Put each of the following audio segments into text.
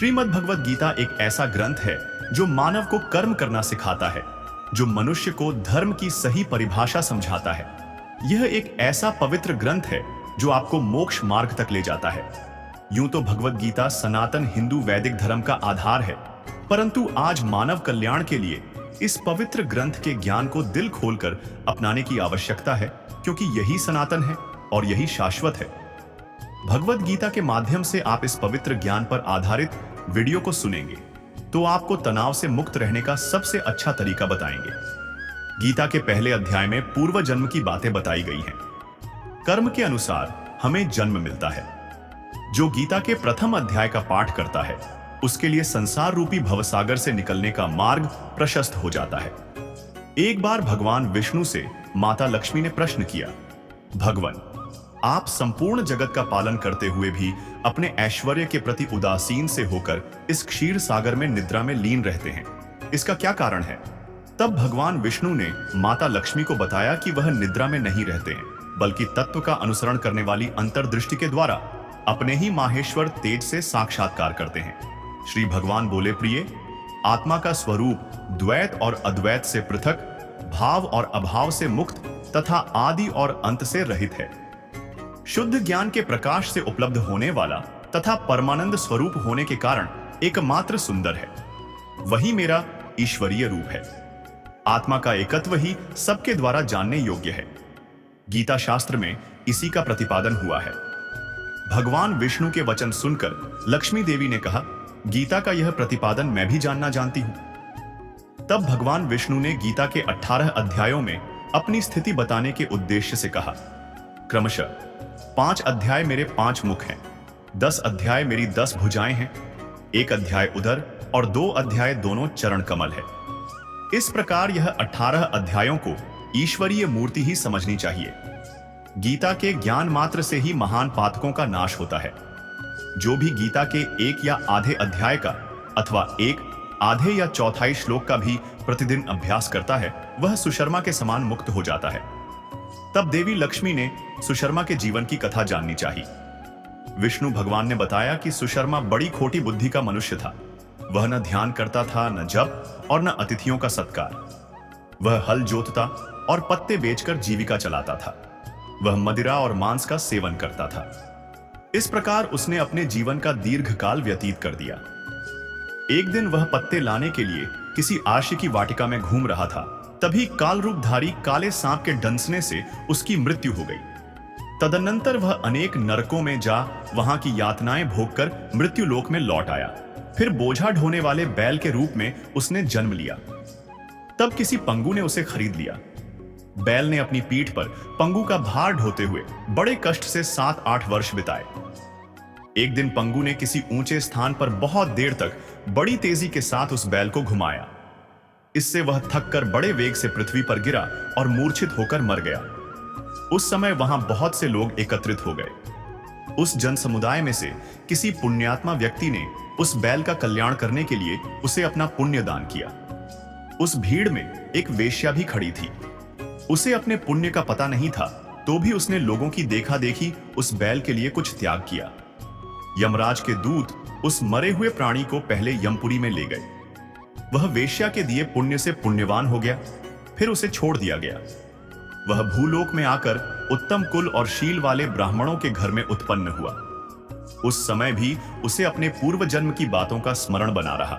श्रीमद् भगवत गीता एक ऐसा ग्रंथ है जो मानव को कर्म करना सिखाता है, जो मनुष्य को धर्म की सही परिभाषा समझाता है। यह एक ऐसा पवित्र ग्रंथ है जो आपको मोक्ष मार्ग तक ले जाता है। यूं तो भगवत गीता सनातन हिंदू वैदिक धर्म का आधार है, परंतु आज मानव कल्याण के लिए इस पवित्र ग्रंथ के ज्ञान को दिल खोलकर अपनाने की आवश्यकता है, क्योंकि यही सनातन है और यही शाश्वत है। भगवत गीता के माध्यम से आप इस पवित्र ज्ञान पर आधारित वीडियो को सुनेंगे तो आपको तनाव से मुक्त रहने का सबसे अच्छा तरीका बताएंगे। गीता के पहले अध्याय में पूर्व जन्म की बातें बताई गई हैं। कर्म के अनुसार हमें जन्म मिलता है। जो गीता के प्रथम अध्याय का पाठ करता है उसके लिए संसार रूपी भवसागर से निकलने का मार्ग प्रशस्त हो जाता है। एक बार भगवान विष्णु से माता लक्ष्मी ने प्रश्न किया, भगवान, आप संपूर्ण जगत का पालन करते हुए भी अपने ऐश्वर्य के प्रति उदासीन से होकर इस क्षीर सागर में निद्रा में लीन रहते हैं, इसका क्या कारण है? तब भगवान विष्णु ने माता लक्ष्मी को बताया कि वह निद्रा में नहीं रहते हैं, बल्कि तत्व का अनुसरण करने वाली अंतर्दृष्टि के द्वारा अपने ही माहेश्वर तेज से साक्षात्कार करते हैं। श्री भगवान बोले, प्रिय, आत्मा का स्वरूप द्वैत और अद्वैत से पृथक, भाव और अभाव से मुक्त तथा आदि और अंत से रहित है। शुद्ध ज्ञान के प्रकाश से उपलब्ध होने वाला तथा परमानंद स्वरूप होने के कारण एकमात्र सुंदर है। वही मेरा ईश्वरीय रूप है। आत्मा का एकत्व ही सबके द्वारा जानने योग्य है। गीता शास्त्र में इसी का प्रतिपादन हुआ है। भगवान विष्णु के वचन सुनकर लक्ष्मी देवी ने कहा, गीता का यह प्रतिपादन मैं भी जानना जानती हूं। तब भगवान विष्णु ने गीता के 18 अध्यायों में अपनी स्थिति बताने के उद्देश्य से कहा, क्रमशः 5 अध्याय मेरे 5 मुख हैं, 10 अध्याय मेरी 10 भुजाएं हैं, 1 अध्याय उदर और 2 अध्याय दोनों चरण कमल है। इस प्रकार यह 18 अध्यायों को ईश्वरीय मूर्ति ही समझनी चाहिए। गीता के ज्ञान मात्र से ही महान पातकों का नाश होता है। जो भी गीता के 1 या आधे अध्याय का अथवा 1 आधे या चौथाई श्लोक का भी प्रतिदिन अभ्यास करता है, वह सुशर्मा के समान मुक्त हो जाता है। तब देवी लक्ष्मी ने सुशर्मा के जीवन की कथा जाननी चाहिए। विष्णु भगवान ने बताया कि सुशर्मा बड़ी खोटी बुद्धि का मनुष्य था। वह न ध्यान करता था, न जप और न अतिथियों का सत्कार। वह हल जोतता और पत्ते बेचकर जीविका चलाता था। वह मदिरा और मांस का सेवन करता था। इस प्रकार उसने अपने जीवन का दीर्घकाल व्यतीत कर दिया। एक दिन वह पत्ते लाने के लिए किसी आशी की वाटिका में घूम रहा था। तभी काल रूपधारी काले सांप के डंसने से उसकी मृत्यु हो गई। तदनंतर वह अनेक नरकों में जा वहां की यातनाएं भोगकर मृत्यु लोक में लौट आया। फिर बोझा ढोने वाले बैल के रूप में उसने जन्म लिया। तब किसी पंगु ने उसे खरीद लिया। बैल ने अपनी पीठ पर पंगु का भार ढोते हुए बड़े कष्ट से 7-8 वर्ष बिताए। एक दिन पंगु ने किसी ऊंचे स्थान पर बहुत देर तक बड़ी तेजी के साथ उस बैल को घुमाया। इससे वह थककर बड़े वेग से पृथ्वी पर गिरा और मूर्छित होकर मर गया। उस समय वहां बहुत से लोग एकत्रित हो गए। उस जन समुदाय में से किसी पुण्यात्मा व्यक्ति ने उस बैल का कल्याण करने के लिए उसे अपना पुण्य दान किया। उस भीड़ में एक वेश्या भी खड़ी थी। उसे अपने पुण्य का पता नहीं था, तो भी उसने लोगों की देखा देखी उस बैल के लिए कुछ त्याग किया। यमराज के दूत उस मरे हुए प्राणी को पहले यमपुरी में ले गए। वह वेश्या के दिए पुण्य से पुण्यवान हो गया, फिर उसे छोड़ दिया गया। वह भूलोक में आकर उत्तम कुल और शील वाले ब्राह्मणों के घर में उत्पन्न हुआ। उस समय भी उसे अपने पूर्व जन्म की बातों का स्मरण बना रहा।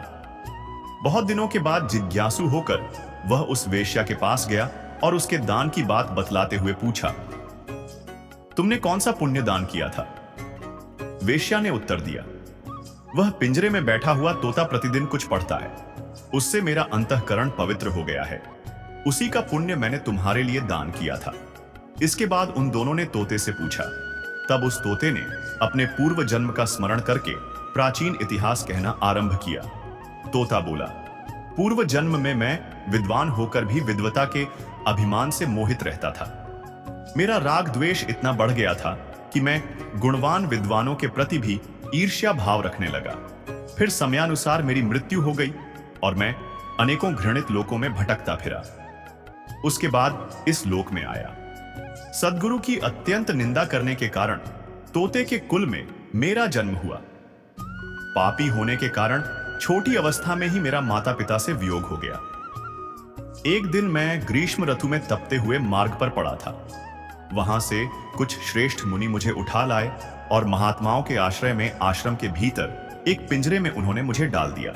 बहुत दिनों के बाद जिज्ञासु होकर वह उस वेश्या के पास गया और उसके दान की बात बतलाते हुए पूछा, तुमने कौन सा पुण्य दान किया था? वेश्या ने उत्तर दिया, वह पिंजरे में बैठा हुआ तोता प्रतिदिन कुछ पढ़ता है, उससे मेरा अंतःकरण पवित्र हो गया है। उसी का पुण्य मैंने तुम्हारे लिए दान किया था। इसके बाद उन दोनों ने तोते से पूछा। तब उस तोते ने अपने पूर्व जन्म का स्मरण करके प्राचीन इतिहास कहना आरंभ किया। तोता बोला, पूर्व जन्म में मैं विद्वान होकर भी विद्वता के अभिमान से मोहित रहता था। मेरा राग द्वेष इतना बढ़ गया था कि मैं गुणवान विद्वानों के प्रति भी ईर्ष्या भाव रखने लगा। फिर समयानुसार मेरी मृत्यु हो गई और मैं अनेकों घृणित लोकों में भटकता फिरा। उसके बाद इस लोक में आया। सद्गुरु की अत्यंत निंदा करने के कारण तोते के कुल में मेरा जन्म हुआ। पापी होने के कारण छोटी अवस्था में ही मेरा माता पिता से वियोग हो गया। एक दिन मैं ग्रीष्म ऋतु में तपते हुए मार्ग पर पड़ा था। वहां से कुछ श्रेष्ठ मुनि मुझे उठा लाए और महात्माओं के आश्रय में आश्रम के भीतर एक पिंजरे में उन्होंने मुझे डाल दिया।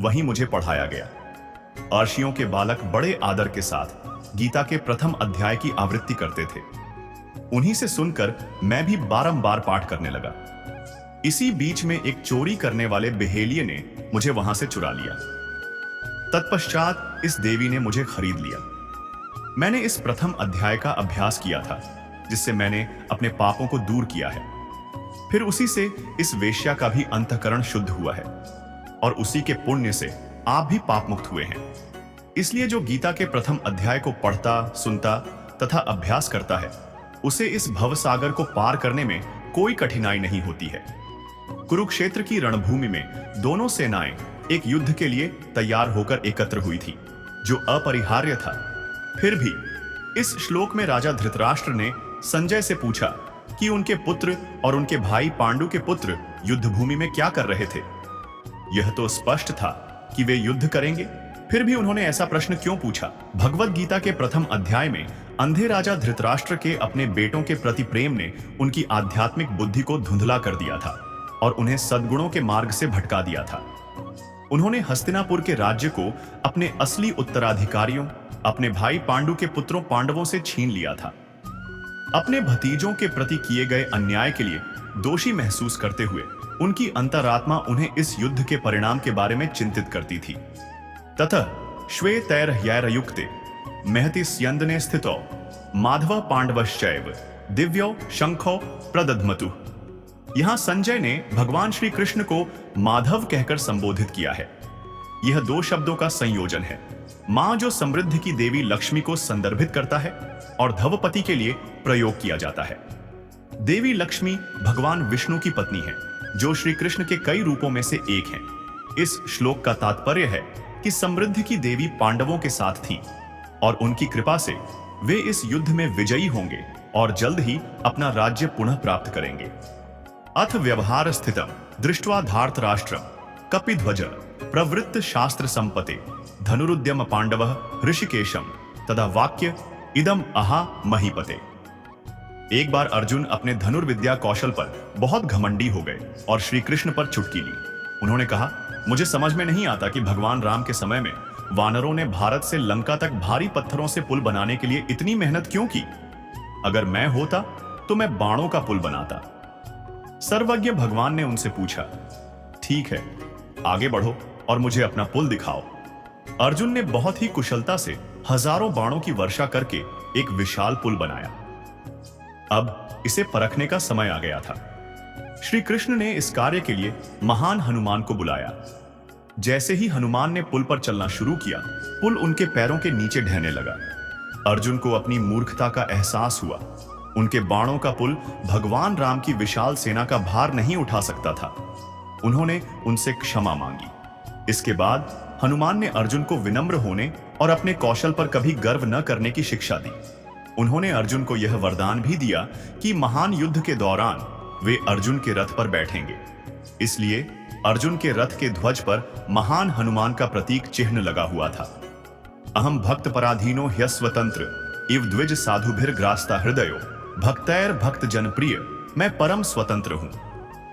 वहीं मुझे पढ़ाया गया। अर्षियों के बालक बड़े आदर के साथ गीता के प्रथम अध्याय की आवृत्ति करते थे। उन्हीं से सुनकर मैं भी बारंबार पाठ करने लगा। इसी बीच में एक चोरी करने वाले बेहेलिये ने मुझे वहां से चुरा लिया। तत्पश्चात इस देवी ने मुझे खरीद लिया। मैंने इस प्रथम अध्याय का अभ्यास किया था, जिससे मैंने अपने पापों को दूर किया है। फिर उसी से इस वेश्या का भी अंतःकरण शुद्ध हुआ है और उसी के पुण्य से आप भी पाप मुक्त हुए हैं। इसलिए जो गीता के प्रथम अध्याय को पढ़ता, सुनता तथा अभ्यास करता है, उसे इस भवसागर को पार करने में कोई कठिनाई नहीं होती है। कुरुक्षेत्र की रणभूमि में दोनों सेनाएं एक युद्ध के लिए तैयार होकर एकत्र हुई थी, जो अपरिहार्य था। फिर भी इस श्लोक में राजा धृतराष्ट्र ने संजय से पूछा कि उनके पुत्र और उनके भाई पांडु के पुत्र युद्ध भूमि में क्या कर रहे थे। यह तो स्पष्ट था कि वे युद्ध करेंगे, फिर भी उन्होंने ऐसा प्रश्न क्यों पूछा? भगवत गीता के प्रथम अध्याय में अंधे राजा धृतराष्ट्र के अपने बेटों के प्रति प्रेम ने उनकी आध्यात्मिक बुद्धि को धुंधला कर दिया था और उन्हें सद्गुणों के मार्ग से भटका दिया था। उन्होंने हस्तिनापुर के राज्य को अपने असली उत्तराधिकारियों, अपने भाई पांडु के पुत्रों पांडवों से छीन लिया था। अपने भतीजों के प्रति किए गए अन्याय के लिए दोषी महसूस करते हुए उनकी अंतरात्मा उन्हें इस युद्ध के परिणाम के बारे में चिंतित करती थी। ततः श्वेतैर्ह्यैर्युक्ते महति स्यन्दने स्थितो माधव पांडवश्चैव दिव्यो शंखो प्रदध्मतु। यहां संजय ने भगवान श्री कृष्ण को माधव कहकर संबोधित किया है। यह दो शब्दों का संयोजन है। मां जो समृद्धि की देवी लक्ष्मी को संदर्भित करता है और धवपति के लिए प्रयोग किया जाता है। देवी लक्ष्मी भगवान विष्णु की पत्नी है, जो श्री कृष्ण के कई रूपों में से एक है। इस श्लोक का तात्पर्य है कि समृद्धि की देवी पांडवों के साथ थी और उनकी कृपा से वे इस युद्ध में विजयी होंगे और जल्द ही अपना राज्य पुनः प्राप्त करेंगे। अथ व्यवहार स्थितम दृष्ट्वा धार्तराष्ट्रम कपिध्वज प्रवृत्त शास्त्र संपते धनुरुद्यम पांडवः ऋषिकेशम तदा वाक्य इदम अहा महीपते। एक बार अर्जुन अपने धनुर्विद्या कौशल पर बहुत घमंडी हो गए और श्री कृष्ण पर चुटकी ली। उन्होंने कहा, मुझे समझ में नहीं आता कि भगवान राम के समय में वानरों ने भारत से लंका तक भारी पत्थरों से पुल बनाने के लिए इतनी मेहनत क्यों की? अगर मैं होता तो मैं बाणों का पुल बनाता। सर्वज्ञ भगवान ने उनसे पूछा, ठीक है, आगे बढ़ो और मुझे अपना पुल दिखाओ। अर्जुन ने बहुत ही कुशलता से हजारों बाणों की वर्षा करके एक विशाल पुल बनाया। अब इसे परखने का समय आ गया था। श्री कृष्ण ने इस कार्य के लिए महान हनुमान को बुलाया। जैसे ही हनुमान ने पुल पर चलना शुरू किया, पुल उनके पैरों के नीचे ढहने लगा। अर्जुन को अपनी मूर्खता का एहसास हुआ। उनके बाणों का पुल भगवान राम की विशाल सेना का भार नहीं उठा सकता था। उन्होंने उनसे क्षमा मांगी। इसके बाद हनुमान ने अर्जुन को विनम्र होने और अपने कौशल पर कभी गर्व न करने की शिक्षा दी। उन्होंने अर्जुन को यह वरदान भी दिया कि महान युद्ध के दौरान वे अर्जुन के रथ पर बैठेंगे। इसलिए अर्जुन के रथ के ध्वज पर महान हनुमान का प्रतीक चिन्ह लगा हुआ था। अहम भक्त पराधीनो ह्यस्वतंत्र इव द्विज साधुभिर्ग्रास्ता हृदयो भक्तैर भक्त जनप्रिय। मैं परम स्वतंत्र हूं,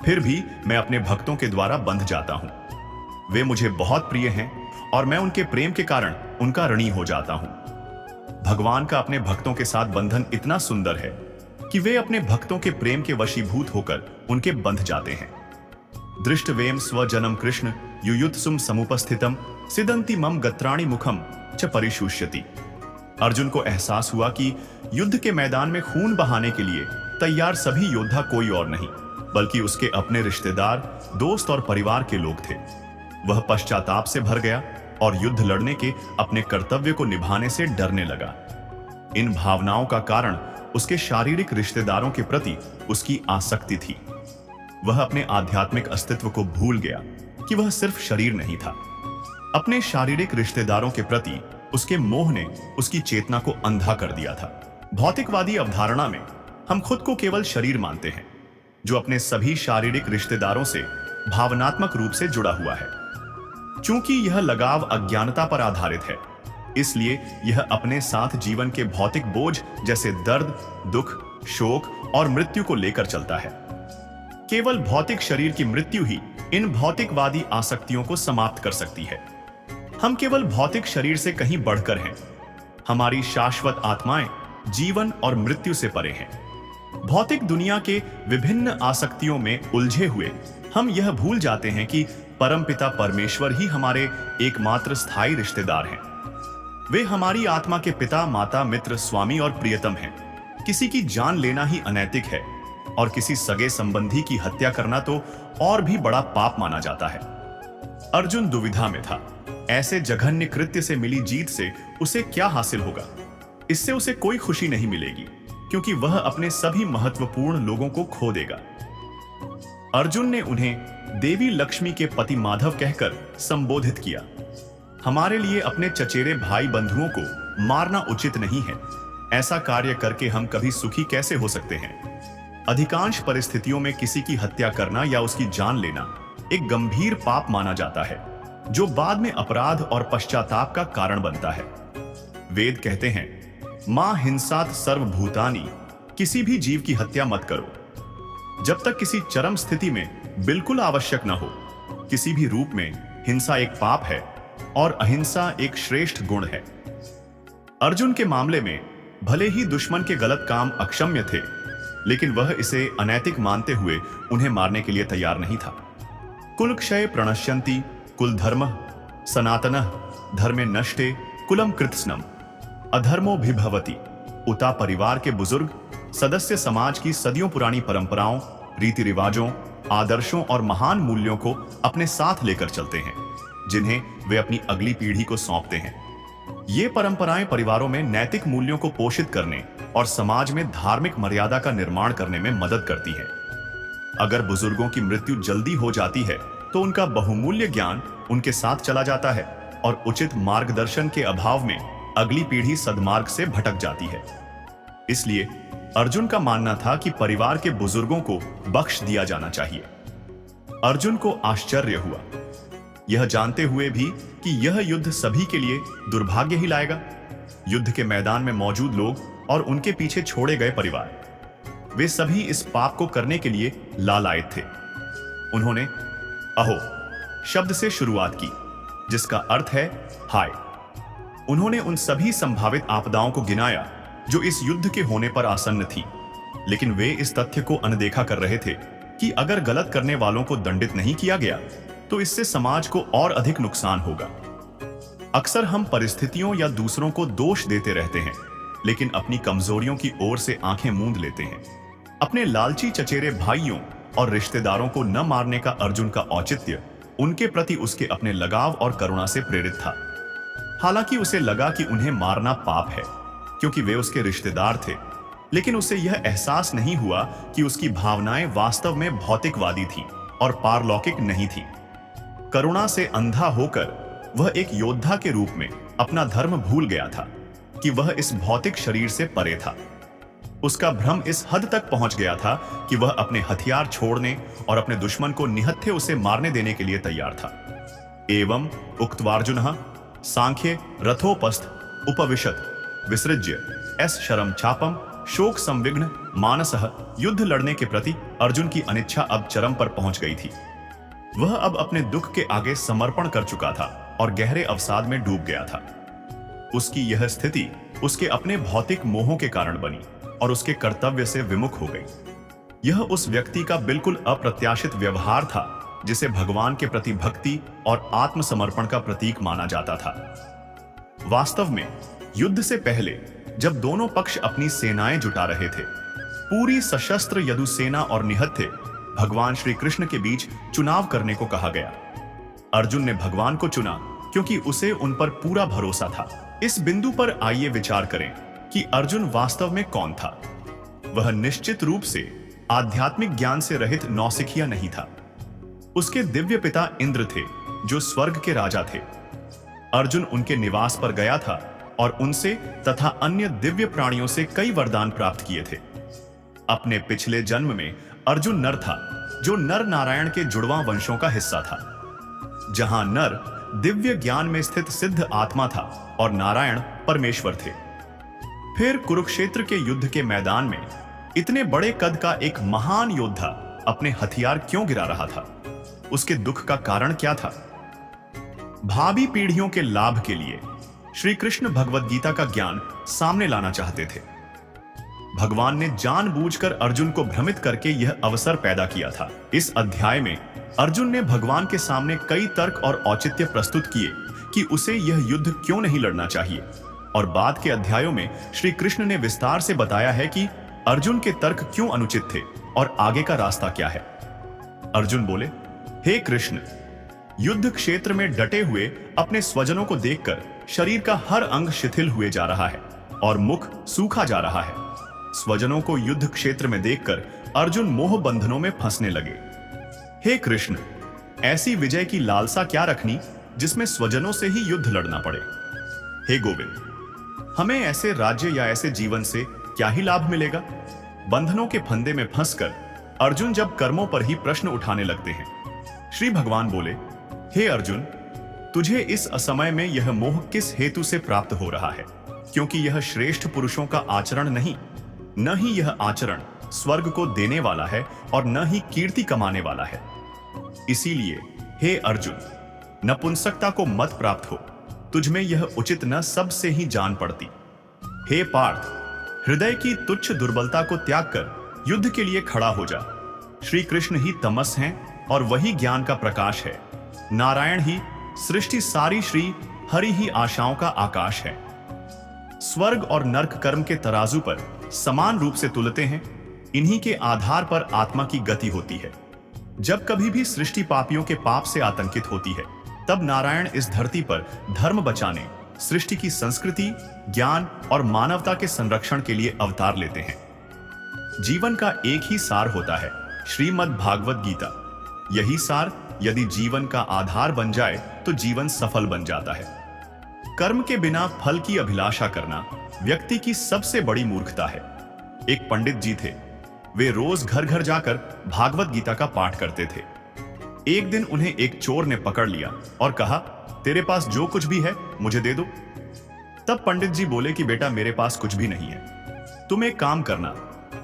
फिर भी मैं अपने भक्तों के द्वारा बंध जाता हूं। वे मुझे बहुत प्रिय हैं और मैं उनके प्रेम के कारण उनका ऋणी हो जाता हूं। भगवान का अपने भक्तों के साथ बंधन इतना सुंदर है कि वे अपने भक्तों के प्रेम के वशीभूत होकर उनके बंध जाते हैं। दृष्टवेम स्वजनम कृष्ण युयुत्सुम समुपस्थितम सिदंति मम गत्राणि मुखम च परिशुष्यति। अर्जुन को एहसास हुआ कि युद्ध के मैदान में खून बहाने के लिए तैयार सभी योद्धा कोई और नहीं, बल्कि उसके अपने रिश्तेदार, दोस्त और परिवार के लोग थे। वह पश्चाताप से भर गया और युद्ध लड़ने के अपने कर्तव्य को निभाने से डरने लगा। इन भावनाओं का कारण उसके शारीरिक रिश्तेदारों के प्रति उसकी आसक्ति थी। वह अपने आध्यात्मिक अस्तित्व को भूल गया कि वह सिर्फ शरीर नहीं था। अपने शारीरिक रिश्तेदारों के प्रति उसके मोह ने उसकी चेतना को अंधा कर दिया था। भौतिकवादी अवधारणा में हम खुद को केवल शरीर मानते हैं, जो अपने सभी शारीरिक रिश्तेदारों से भावनात्मक रूप से जुड़ा हुआ है। चूंकि यह लगाव अज्ञानता पर आधारित है, इसलिए यह अपने साथ जीवन के भौतिक बोझ जैसे दर्द, दुख, शोक और मृत्यु को लेकर चलता है। केवल भौतिक शरीर की मृत्यु ही इन भौतिकवादी आसक्तियों को समाप्त कर सकती है। हम केवल भौतिक शरीर से कहीं बढ़कर हैं। हमारी शाश्वत आत्माएं जीवन और मृत्यु से परे हैं। भौतिक दुनिया के विभिन्न आसक्तियों में उलझे हुए हम यह भूल जाते हैं कि परमपिता परमेश्वर ही हमारे एकमात्र स्थायी रिश्तेदार हैं। वे हमारी आत्मा के पिता, माता, मित्र, स्वामी और प्रियतम हैं। किसी की जान लेना ही अनैतिक है और किसी सगे संबंधी की हत्या करना तो और भी बड़ा पाप माना जाता है। अर्जुन दुविधा में था। ऐसे जघन्य कृत्य से मिली जीत से उसे क्या हासिल होगा? इससे उसे कोई खुशी नहीं मिलेगी, क्योंकि वह अपने सभी महत्वपूर्ण लोगों को खो देगा। अर्जुन ने उन्हें देवी लक्ष्मी के पति माधव कहकर संबोधित किया। हमारे लिए अपने चचेरे भाई बंधुओं को मारना उचित नहीं है। ऐसा कार्य करके हम कभी सुखी कैसे हो सकते हैं? अधिकांश परिस्थितियों में किसी की हत्या करना या उसकी जान लेना एक गंभीर पाप माना जाता है, जो बाद में अपराध और पश्चाताप का कारण बनता है। वेद कहते हैं, मां हिंसात सर्वभूतानि, किसी भी जीव की हत्या मत करो जब तक किसी चरम स्थिति में बिल्कुल आवश्यक न हो। किसी भी रूप में हिंसा एक पाप है और अहिंसा एक श्रेष्ठ गुण है। अर्जुन के मामले में भले ही दुश्मन के गलत काम अक्षम्य थे, लेकिन वह इसे अनैतिक मानते हुए उन्हें मारने के लिए तैयार नहीं था। कुलक्षय प्रणश्यन्ति कुल धर्म सनातनः धर्मे नष्टे कुलम कृत्स्नम अधर्मो भिभवति। उता परिवार के बुजुर्ग सदस्य समाज की सदियों पुरानी परंपराओं, रीति रिवाजों, आदर्शों और महान मूल्यों को अपने साथ लेकर चलते हैं, जिन्हें वे अपनी अगली पीढ़ी को सौंपते हैं। ये परंपराएं परिवारों में नैतिक मूल्यों को पोषित करने और समाज में धार्मिक मर्यादा का निर्माण करने में मदद करती हैं। अगर बुजुर्गों की मृत्यु जल्दी हो जाती है तो उनका बहुमूल्य ज्ञान उनके साथ चला जाता है और उचित मार्गदर्शन के अभाव में अगली पीढ़ी सद्मार्ग से भटक जाती है। इसलिए अर्जुन का मानना था कि परिवार के बुजुर्गों को बख्श दिया जाना चाहिए। अर्जुन को आश्चर्य हुआ, यह जानते हुए भी कि यह युद्ध सभी के लिए दुर्भाग्य ही लाएगा। युद्ध के मैदान में मौजूद लोग और उनके पीछे छोड़े गए परिवार, वे सभी इस पाप को करने के लिए लालायित थे। उन्होंने अहो शब्द से शुरुआत की, जिसका अर्थ है हाय। उन्होंने उन सभी संभावित आपदाओं को गिनाया जो इस युद्ध के होने पर आसन्न थी, लेकिन वे इस तथ्य को अनदेखा कर रहे थे कि अगर गलत करने वालों को दंडित नहीं किया गया तो इससे समाज को और अधिक नुकसान होगा। अक्सर हम परिस्थितियों या दूसरों को दोष देते रहते हैं, लेकिन अपनी कमजोरियों की ओर से आंखें मूंद लेते हैं। अपने लालची चचेरे भाइयों और रिश्तेदारों को न मारने का अर्जुन का औचित्य उनके प्रति उसके अपने लगाव और करुणा से प्रेरित था। हालांकि उसे लगा कि उन्हें मारना पाप है, क्योंकि वे उसके रिश्तेदार थे, लेकिन उसे यह एहसास नहीं हुआ कि उसकी भावनाएं वास्तव में भौतिकवादी थीं और पारलौकिक नहीं थीं। करुणा से अंधा होकर वह एक योद्धा के रूप में अपना धर्म भूल गया था कि वह इस भौतिक शरीर से परे था। उसका भ्रम इस हद तक पहुंच गया था कि वह अपने हथियार छोड़ने और अपने दुश्मन को निहत्थे उसे मारने देने के लिए तैयार था। एवं उक्त्वार्जुनः सांख्ये रथोपस्थ उपविशत विसृज्य एस शरम चापम शोक संविघ्न मानसः। युद्ध लड़ने के प्रति अर्जुन की अनिच्छा अब चरम पर पहुंच गई थी। वह अब अपने दुख के आगे समर्पण कर चुका था और गहरे अवसाद में डूब गया था। उसकी यह स्थिति उसके अपने भौतिक मोहों के कारण बनी और उसके कर्तव्य से विमुख हो गई। यह उस व्यक्ति का बिल्कुल अप्रत्याशित व्यवहार था जिसे भगवान के प्रति भक्ति और आत्मसमर्पण का प्रतीक माना जाता था। वास्तव में युद्ध से पहले जब दोनों पक्ष अपनी सेनाएं जुटा रहे थे, पूरी सशस्त्र यदुसेना और निहत्थे भगवान श्री कृष्ण के बीच चुनाव करने को कहा गया। अर्जुन ने भगवान को चुना क्योंकि उसे उन पर पूरा भरोसा था। इस बिंदु पर आइए विचार करें कि अर्जुन वास्तव में कौन था। वह निश्चित रूप से आध्यात्मिक ज्ञान से रहित नौसिखिया नहीं था। उसके दिव्य पिता इंद्र थे, जो स्वर्ग के राजा थे। अर्जुन उनके निवास पर गया था और उनसे तथा अन्य दिव्य प्राणियों से कई वरदान प्राप्त किए थे। अपने पिछले जन्म में अर्जुन नर था, जो नर नारायण के जुड़वां वंशों का हिस्सा था। जहां नर दिव्य ज्ञान में स्थित सिद्ध आत्मा था और नारायण परमेश्वर थे। फिर कुरुक्षेत्र के युद्ध के मैदान में इतने बड़े कद का एक महान योद्धा अपने हथियार क्यों गिरा रहा था? उसके दुख का कारण क्या था? भावी पीढ़ियों के लाभ के लिए श्री कृष्ण भगवद गीता का ज्ञान सामने लाना चाहते थे। भगवान ने जानबूझकर अर्जुन को भ्रमित करके यह अवसर पैदा किया था। इस अध्याय में अर्जुन ने भगवान के सामने कई तर्क और औचित्य प्रस्तुत किए कि उसे यह युद्ध क्यों नहीं लड़ना चाहिए, और बाद के अध्यायों में श्री कृष्ण ने विस्तार से बताया है कि अर्जुन के तर्क क्यों अनुचित थे और आगे का रास्ता क्या है। अर्जुन बोले, हे कृष्ण, युद्ध क्षेत्र में डटे हुए अपने स्वजनों को देखकर शरीर का हर अंग शिथिल हुए जा रहा है और मुख सूखा जा रहा है। स्वजनों को युद्ध क्षेत्र में देखकर अर्जुन मोह बंधनों में फंसने लगे। हे कृष्ण, ऐसी विजय की लालसा क्या रखनी जिसमें स्वजनों से ही युद्ध लड़ना पड़े। हे गोविंद, हमें ऐसे राज्य या ऐसे जीवन से क्या ही लाभ मिलेगा। बंधनों के फंदे में फंसकर अर्जुन जब कर्मों पर ही प्रश्न उठाने लगते हैं। श्री भगवान बोले, हे अर्जुन, तुझे इस असमय में यह मोह किस हेतु से प्राप्त हो रहा है? क्योंकि यह श्रेष्ठ पुरुषों का आचरण नहीं, न ही यह आचरण स्वर्ग को देने वाला है और न ही कीर्ति कमाने वाला है। इसीलिए हे अर्जुन, नपुंसकता को मत प्राप्त हो, तुझमें यह उचित न सबसे ही जान पड़ती। हे पार्थ, हृदय की तुच्छ दुर्बलता को त्याग कर युद्ध के लिए खड़ा हो जा। श्री कृष्ण ही तमस हैं और वही ज्ञान का प्रकाश है। नारायण ही सृष्टि सारी, श्री हरि ही आशाओं का आकाश है। स्वर्ग और नरक कर्म के तराजू पर समान रूप से तुलते हैं। इन्हीं के आधार पर आत्मा की गति होती है। जब कभी भी सृष्टि पापियों के पाप से आतंकित होती है, तब नारायण इस धरती पर धर्म बचाने, सृष्टि की संस्कृति, ज्ञान और मानवता के संरक्षण के लिए अवतार लेते हैं। जीवन का एक ही सार होता है, श्रीमद् भागवत गीता। यही सार यदि जीवन का आधार बन जाए तो जीवन सफल बन जाता है। कर्म के बिना फल की अभिलाषा करना व्यक्ति की सबसे बड़ी मूर्खता है। एक पंडित जी थे। वे रोज घर घर जाकर भागवत गीता का पाठ करते थे। एक दिन उन्हें एक चोर ने पकड़ लिया और कहा, तेरे पास जो कुछ भी है मुझे दे दो। तब पंडित जी बोले कि बेटा, मेरे पास कुछ भी नहीं है। तुम एक काम करना,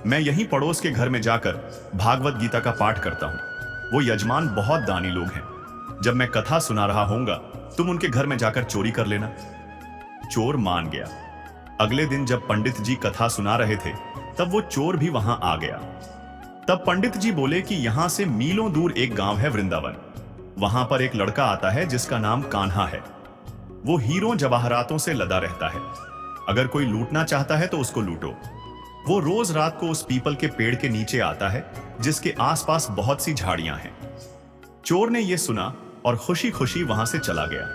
मैं यहीं पड़ोस के घर में जाकर भागवत गीता का पाठ करता हूं। वो यजमान बहुत दानी लोग हैं। जब मैं कथा सुना रहा होऊंगा, तुम उनके घर में जाकर चोरी कर लेना। चोर मान गया। अगले दिन जब पंडित जी कथा सुना रहे थे, तब वो चोर भी वहां आ गया। तब पंडित जी बोले कि यहां से मीलों दूर एक गांव है, वृंदावन। वहां पर एक लड़का आता है जिसका नाम कान्हा है। वो हीरों जवाहरातों से लदा रहता है। अगर कोई लूटना चाहता है तो उसको लूटो। वो रोज रात को उस पीपल के पेड़ के नीचे आता है जिसके आसपास बहुत सी झाड़ियां हैं। चोर ने यह सुना और खुशी खुशी वहां से चला गया।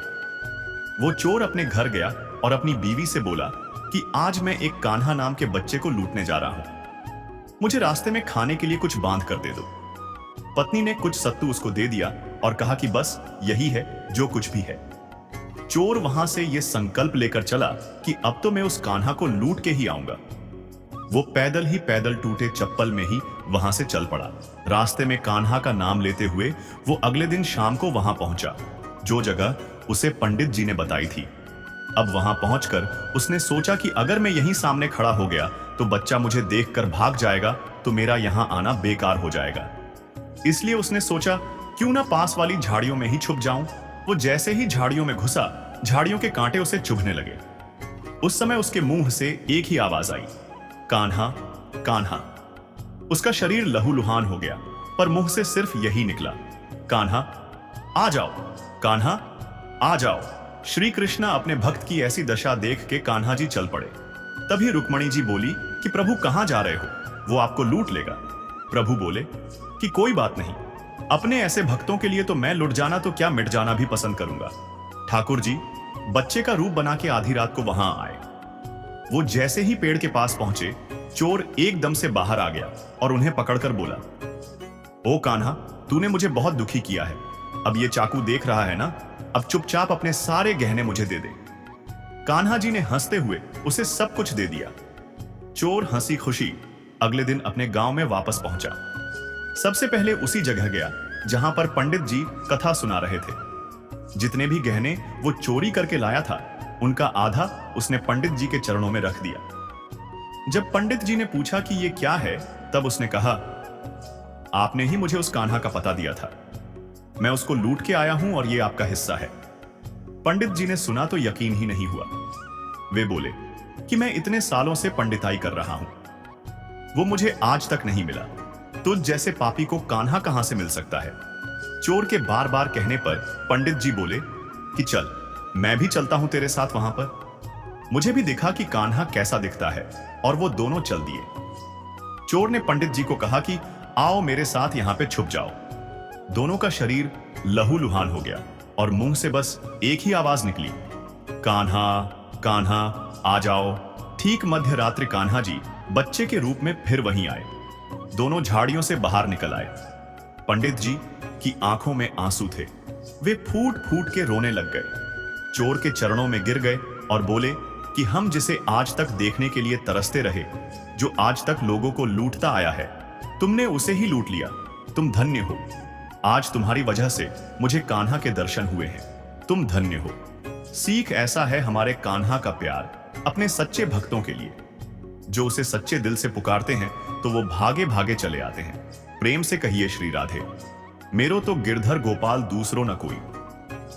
वो चोर अपने घर गया और अपनी बीवी से बोला कि आज मैं एक कान्हा नाम के बच्चे को लूटने जा रहा हूं। मुझे रास्ते में खाने के लिए कुछ बांध कर दे दो। पत्नी ने कुछ सत्तू उसको दे दिया और कहा कि बस यही है जो कुछ भी है। चोर वहां से यह संकल्प लेकर चला कि अब तो मैं उस कान्हा को लूट के ही आऊंगा। वो पैदल ही पैदल टूटे चप्पल में ही वहां से चल पड़ा। रास्ते में कान्हा का नाम लेते हुए वो अगले दिन शाम को वहां पहुंचा, जो जगह उसे पंडित जी ने बताई थी। अब वहां पहुंचकर उसने सोचा कि अगर मैं यहीं सामने खड़ा हो गया तो बच्चा मुझे देखकर भाग जाएगा, तो मेरा यहां आना बेकार हो जाएगा। इसलिए उसने सोचा, क्यों ना पास वाली झाड़ियों में ही छुप जाऊं। वो जैसे ही झाड़ियों में घुसा, झाड़ियों के कांटे उसे चुभने लगे। उस समय उसके मुंह से एक ही आवाज आई, कान्हा, कान्हा। उसका शरीर लहूलुहान हो गया, पर मुंह से सिर्फ यही निकला, कान्हा आ जाओ, कान्हा आ जाओ। श्री कृष्ण अपने भक्त की ऐसी दशा देख के कान्हा जी चल पड़े। तभी रुक्मणी जी बोली कि प्रभु कहां जा रहे हो, वो आपको लूट लेगा। प्रभु बोले कि कोई बात नहीं, अपने ऐसे भक्तों के लिए तो मैं लुट जाना तो क्या मिट जाना भी पसंद करूंगा। ठाकुर जी बच्चे का रूप बना के आधी रात को वहां आए। वो जैसे ही पेड़ के पास पहुंचे, चोर एकदम से बाहर आ गया और उन्हें पकड़कर बोला, ओ कान्हा, तूने मुझे बहुत दुखी किया है। अब ये चाकू देख रहा है ना, अब चुपचाप अपने सारे गहने मुझे दे दे। कान्हा जी ने हंसते हुए उसे सब कुछ दे दिया। चोर हंसी खुशी अगले दिन अपने गांव में वापस पहुंचा। सबसे पहले उसी जगह गया जहां पर पंडित जी कथा सुना रहे थे। जितने भी गहने वो चोरी करके लाया था, उनका आधा उसने पंडित जी के चरणों में रख दिया। जब पंडित जी ने पूछा कि ये क्या है, तब उसने कहा, आपने ही मुझे उस कान्हा का पता दिया था। मैं उसको लूट के आया हूं और ये आपका हिस्सा है। पंडित जी ने सुना तो यकीन ही नहीं हुआ। वे बोले कि मैं इतने सालों से पंडिताई कर रहा हूं, वो मुझे आज तक नहीं मिला। तुझ जैसे पापी को कान्हा कहां से मिल सकता है? चोर के बार बार कहने पर पंडित जी बोले कि चल, मैं भी चलता हूं तेरे साथ वहां पर। मुझे भी दिखा कि कान्हा कैसा दिखता है, और वो दोनों चल दिए। चोर ने पंडित जी को कहा कि आओ मेरे साथ यहां पे छुप जाओ। दोनों का शरीर लहूलुहान हो गया और मुंह से बस एक ही आवाज निकली, कान्हा कान्हा आ जाओ। ठीक मध्य रात्रि कान्हा जी बच्चे के रूप में फिर वहीं आए। दोनों झाड़ियों से बाहर निकल आए। पंडित जी की आंखों में आंसू थे। वे फूट फूट के रोने लग गए। चोर के चरणों में गिर गए और बोले कि हम जिसे आज तक देखने के लिए तरसते रहे, जो आज तक लोगों को लूटता आया है, तुमने उसे ही लूट लिया। तुम धन्य हो। आज तुम्हारी वजह से मुझे कान्हा के दर्शन हुए हैं। तुम धन्य हो। सीख ऐसा है हमारे कान्हा का प्यार अपने सच्चे भक्तों के लिए। जो उसे सच्चे दिल से पुकारते हैं तो वो भागे भागे चले आते हैं। प्रेम से कहिए श्री राधे। मेरो तो गिरधर गोपाल दूसरो न कोई।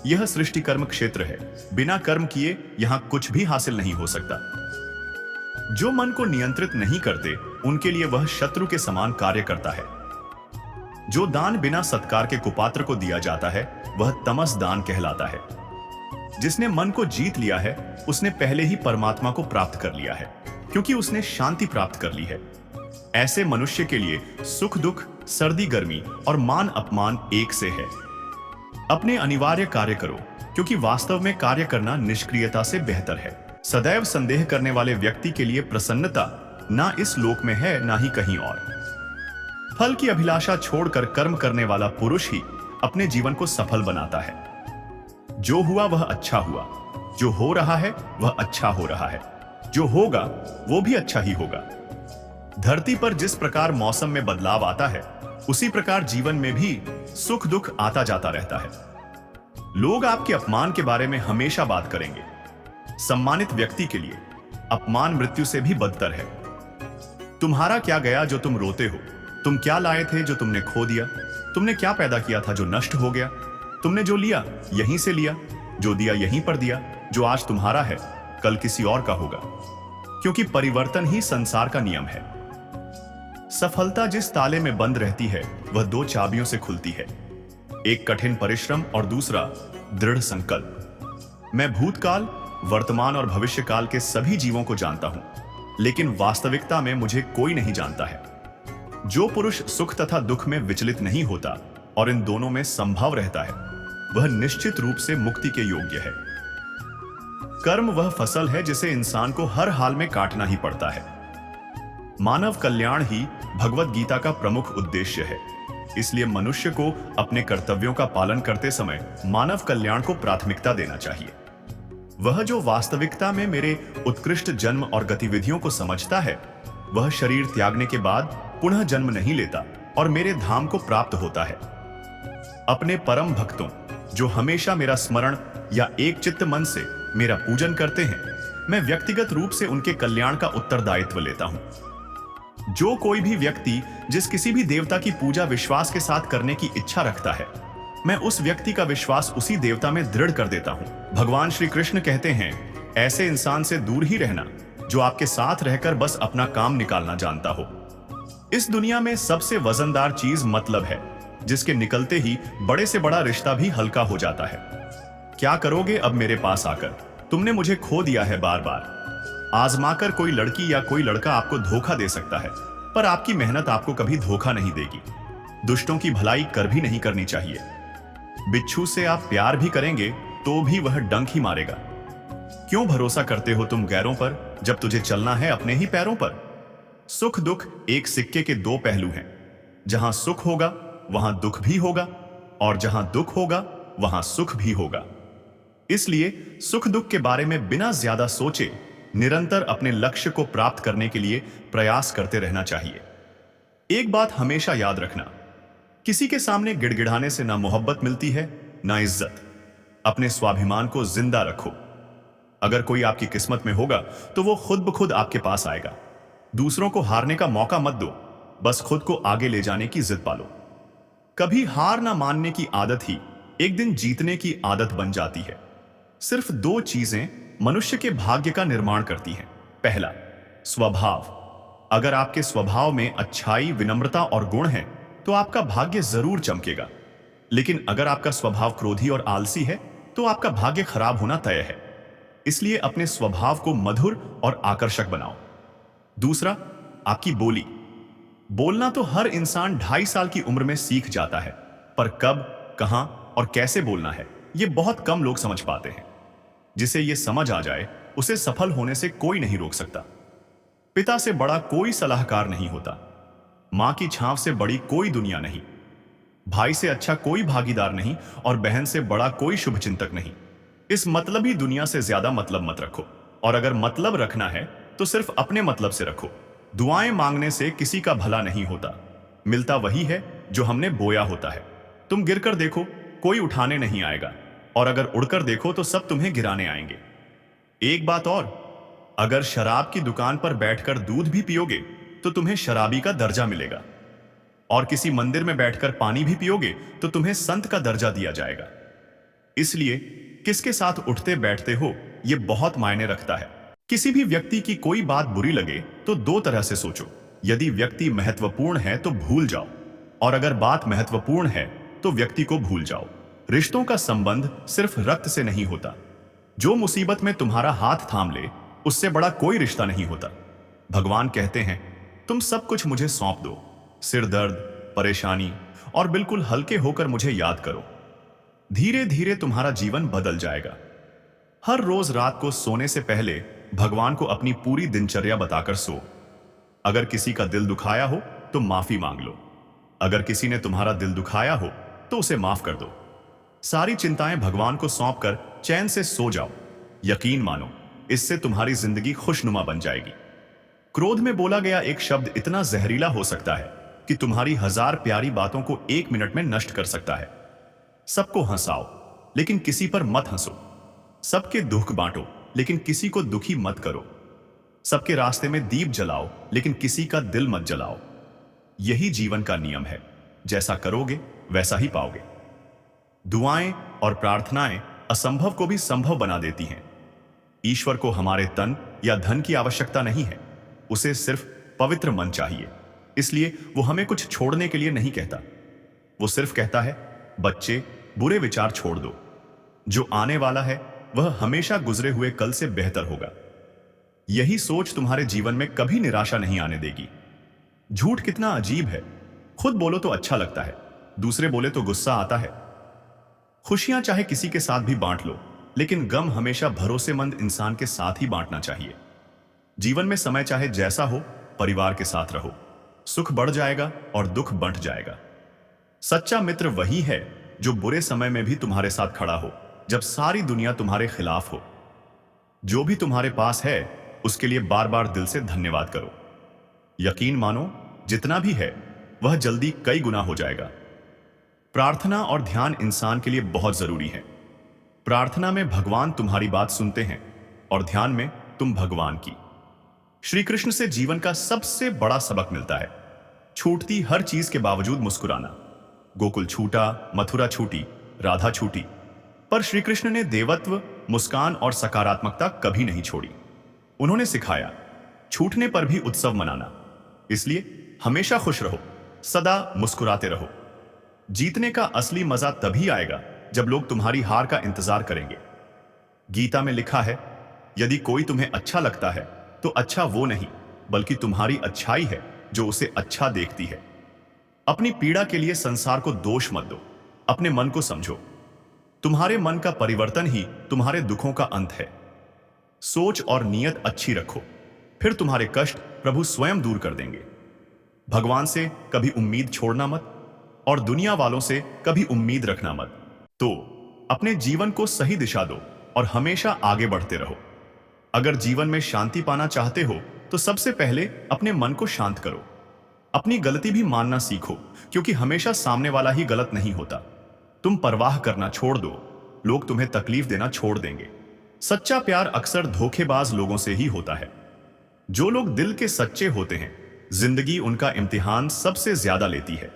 यह सृष्टि कर्म क्षेत्र है। बिना कर्म किए यहां कुछ भी हासिल नहीं हो सकता। जो मन को नियंत्रित नहीं करते, उनके लिए वह शत्रु के समान कार्य करता है। जो दान बिना सत्कार के कुपात्र को दिया जाता है, वह तमस दान कहलाता है। जिसने मन को जीत लिया है, उसने पहले ही परमात्मा को प्राप्त कर लिया है, क्योंकि उसने शांति प्राप्त कर ली है। ऐसे मनुष्य के लिए सुख दुख, सर्दी गर्मी और मान अपमान एक से है। अपने अनिवार्य कार्य करो, क्योंकि वास्तव में कार्य करना निष्क्रियता से बेहतर है। सदैव संदेह करने वाले व्यक्ति के लिए प्रसन्नता ना इस लोक में है, ना ही कहीं और। फल की अभिलाषा छोड़कर कर्म करने वाला पुरुष ही अपने जीवन को सफल बनाता है। जो हुआ वह अच्छा हुआ, जो हो रहा है वह अच्छा हो रहा है, जो होगा वो भी अच्छा ही होगा। धरती पर जिस प्रकार मौसम में बदलाव आता है, उसी प्रकार जीवन में भी सुख दुख आता जाता रहता है। लोग आपके अपमान के बारे में हमेशा बात करेंगे। सम्मानित व्यक्ति के लिए अपमान मृत्यु से भी बदतर है। तुम्हारा क्या गया जो तुम रोते हो? तुम क्या लाए थे जो तुमने खो दिया? तुमने क्या पैदा किया था जो नष्ट हो गया? तुमने जो लिया यहीं से लिया, जो दिया यहीं पर दिया। जो आज तुम्हारा है, कल किसी और का होगा, क्योंकि परिवर्तन ही संसार का नियम है। सफलता जिस ताले में बंद रहती है, वह दो चाबियों से खुलती है। एक कठिन परिश्रम और दूसरा दृढ़ संकल्प। मैं भूतकाल, वर्तमान और भविष्य काल के सभी जीवों को जानता हूं, लेकिन वास्तविकता में मुझे कोई नहीं जानता है। जो पुरुष सुख तथा दुख में विचलित नहीं होता और इन दोनों में संभव रहता है, वह निश्चित रूप से मुक्ति के योग्य है। कर्म वह फसल है जिसे इंसान को हर हाल में काटना ही पड़ता है। मानव कल्याण ही भगवत गीता का प्रमुख उद्देश्य है। इसलिए मनुष्य को अपने कर्तव्यों का पालन करते समय मानव कल्याण को प्राथमिकता देना चाहिए। वह जो वास्तविकता में मेरे उत्कृष्ट जन्म और गतिविधियों को समझता है, वह शरीर त्यागने के बाद पुनः जन्म नहीं लेता और मेरे धाम को प्राप्त होता है। अपने परम भक्तों जो हमेशा मेरा स्मरण या एक चित्त मन से मेरा पूजन करते हैं, मैं व्यक्तिगत रूप से उनके कल्याण का उत्तरदायित्व लेता हूं। जो कोई भी व्यक्ति जिस किसी भी देवता की पूजा विश्वास के साथ करने की इच्छा रखता है, मैं उस व्यक्ति का विश्वास उसी देवता में दृढ़ कर देता हूं। भगवान श्री कृष्ण कहते हैं, ऐसे इंसान से दूर ही रहना जो आपके साथ रहकर बस अपना काम निकालना जानता हो। इस दुनिया में सबसे वजनदार चीज मतलब है, जिसके निकलते ही बड़े से बड़ा रिश्ता भी हल्का हो जाता है। क्या करोगे अब मेरे पास आकर? तुमने मुझे खो दिया है बार बार। आजमाकर कोई लड़की या कोई लड़का आपको धोखा दे सकता है, पर आपकी मेहनत आपको कभी धोखा नहीं देगी। दुष्टों की भलाई कर भी नहीं करनी चाहिए। बिच्छू से आप प्यार भी करेंगे तो भी वह डंक ही मारेगा। क्यों भरोसा करते हो तुम गैरों पर, जब तुझे चलना है अपने ही पैरों पर? सुख दुख एक सिक्के के दो पहलू हैं। जहां सुख होगा वहां दुख भी होगा, और जहां दुख होगा वहां सुख भी होगा। इसलिए सुख दुख के बारे में बिना ज्यादा सोचे निरंतर अपने लक्ष्य को प्राप्त करने के लिए प्रयास करते रहना चाहिए। एक बात हमेशा याद रखना, किसी के सामने गिड़गिड़ाने से ना मोहब्बत मिलती है ना इज्जत। अपने स्वाभिमान को जिंदा रखो। अगर कोई आपकी किस्मत में होगा तो वो खुद ब खुद आपके पास आएगा। दूसरों को हारने का मौका मत दो, बस खुद को आगे ले जाने की जिद पालो। कभी हार ना मानने की आदत ही एक दिन जीतने की आदत बन जाती है। सिर्फ दो चीजें मनुष्य के भाग्य का निर्माण करती हैं। पहला, स्वभाव। अगर आपके स्वभाव में अच्छाई, विनम्रता और गुण हैं, तो आपका भाग्य जरूर चमकेगा। लेकिन अगर आपका स्वभाव क्रोधी और आलसी है, तो आपका भाग्य खराब होना तय है। इसलिए अपने स्वभाव को मधुर और आकर्षक बनाओ। दूसरा, आपकी बोली। बोलना तो हर इंसान 2.5 साल की उम्र में सीख जाता है, पर कब, कहां और कैसे बोलना है, यह बहुत कम लोग समझ पाते हैं। जिसे यह समझ आ जाए, उसे सफल होने से कोई नहीं रोक सकता। पिता से बड़ा कोई सलाहकार नहीं होता। मां की छांव से बड़ी कोई दुनिया नहीं। भाई से अच्छा कोई भागीदार नहीं और बहन से बड़ा कोई शुभचिंतक नहीं। इस मतलबी दुनिया से ज्यादा मतलब मत रखो, और अगर मतलब रखना है तो सिर्फ अपने मतलब से रखो। दुआएं मांगने से किसी का भला नहीं होता, मिलता वही है जो हमने बोया होता है। तुम गिरकर देखो, कोई उठाने नहीं आएगा, और अगर उड़कर देखो तो सब तुम्हें गिराने आएंगे। एक बात और, अगर शराब की दुकान पर बैठकर दूध भी पियोगे तो तुम्हें शराबी का दर्जा मिलेगा, और किसी मंदिर में बैठकर पानी भी पियोगे तो तुम्हें संत का दर्जा दिया जाएगा। इसलिए किसके साथ उठते बैठते हो, यह बहुत मायने रखता है। किसी भी व्यक्ति की कोई बात बुरी लगे तो दो तरह से सोचो। यदि व्यक्ति महत्वपूर्ण है तो भूल जाओ, और अगर बात महत्वपूर्ण है तो व्यक्ति को भूल जाओ। रिश्तों का संबंध सिर्फ रक्त से नहीं होता। जो मुसीबत में तुम्हारा हाथ थाम ले, उससे बड़ा कोई रिश्ता नहीं होता। भगवान कहते हैं, तुम सब कुछ मुझे सौंप दो, सिर दर्द, परेशानी, और बिल्कुल हल्के होकर मुझे याद करो। धीरे धीरे तुम्हारा जीवन बदल जाएगा। हर रोज रात को सोने से पहले भगवान को अपनी पूरी दिनचर्या बताकर सो। अगर किसी का दिल दुखाया हो तो माफी मांग लो। अगर किसी ने तुम्हारा दिल दुखाया हो तो उसे माफ कर दो। सारी चिंताएं भगवान को सौंपकर चैन से सो जाओ। यकीन मानो, इससे तुम्हारी जिंदगी खुशनुमा बन जाएगी। क्रोध में बोला गया एक शब्द इतना जहरीला हो सकता है कि तुम्हारी 1000 प्यारी बातों को 1 मिनट में नष्ट कर सकता है। सबको हंसाओ, लेकिन किसी पर मत हंसो। सबके दुख बांटो, लेकिन किसी को दुखी मत करो। सबके रास्ते में दीप जलाओ, लेकिन किसी का दिल मत जलाओ। यही जीवन का नियम है। जैसा करोगे वैसा ही पाओगे। दुआएं और प्रार्थनाएं असंभव को भी संभव बना देती हैं। ईश्वर को हमारे तन या धन की आवश्यकता नहीं है, उसे सिर्फ पवित्र मन चाहिए। इसलिए वो हमें कुछ छोड़ने के लिए नहीं कहता। वो सिर्फ कहता है, बच्चे, बुरे विचार छोड़ दो। जो आने वाला है वह हमेशा गुजरे हुए कल से बेहतर होगा। यही सोच तुम्हारे जीवन में कभी निराशा नहीं आने देगी। झूठ कितना अजीब है। खुद बोलो तो अच्छा लगता है, दूसरे बोले तो गुस्सा आता है। खुशियां चाहे किसी के साथ भी बांट लो, लेकिन गम हमेशा भरोसेमंद इंसान के साथ ही बांटना चाहिए। जीवन में समय चाहे जैसा हो, परिवार के साथ रहो। सुख बढ़ जाएगा और दुख बंट जाएगा। सच्चा मित्र वही है जो बुरे समय में भी तुम्हारे साथ खड़ा हो, जब सारी दुनिया तुम्हारे खिलाफ हो। जो भी तुम्हारे पास है उसके लिए बार बार दिल से धन्यवाद करो। यकीन मानो, जितना भी है वह जल्दी कई गुना हो जाएगा। प्रार्थना और ध्यान इंसान के लिए बहुत जरूरी है। प्रार्थना में भगवान तुम्हारी बात सुनते हैं और ध्यान में तुम भगवान की। श्री कृष्ण से जीवन का सबसे बड़ा सबक मिलता है। छूटती हर चीज के बावजूद मुस्कुराना। गोकुल छूटा, मथुरा छूटी, राधा छूटी, पर श्री कृष्ण ने देवत्व, मुस्कान और सकारात्मकता कभी नहीं छोड़ी। उन्होंने सिखाया, छूटने पर भी उत्सव मनाना। इसलिए हमेशा खुश रहो, सदा मुस्कुराते रहो। जीतने का असली मजा तभी आएगा जब लोग तुम्हारी हार का इंतजार करेंगे। गीता में लिखा है, यदि कोई तुम्हें अच्छा लगता है तो अच्छा वो नहीं, बल्कि तुम्हारी अच्छाई है जो उसे अच्छा देखती है। अपनी पीड़ा के लिए संसार को दोष मत दो, अपने मन को समझो। तुम्हारे मन का परिवर्तन ही तुम्हारे दुखों का अंत है। सोच और नीयत अच्छी रखो, फिर तुम्हारे कष्ट प्रभु स्वयं दूर कर देंगे। भगवान से कभी उम्मीद छोड़ना मत, और दुनिया वालों से कभी उम्मीद रखना मत। तो अपने जीवन को सही दिशा दो और हमेशा आगे बढ़ते रहो। अगर जीवन में शांति पाना चाहते हो तो सबसे पहले अपने मन को शांत करो। अपनी गलती भी मानना सीखो, क्योंकि हमेशा सामने वाला ही गलत नहीं होता। तुम परवाह करना छोड़ दो, लोग तुम्हें तकलीफ देना छोड़ देंगे। सच्चा प्यार अक्सर धोखेबाज लोगों से ही होता है। जो लोग दिल के सच्चे होते हैं, जिंदगी उनका इम्तिहान सबसे ज्यादा लेती है।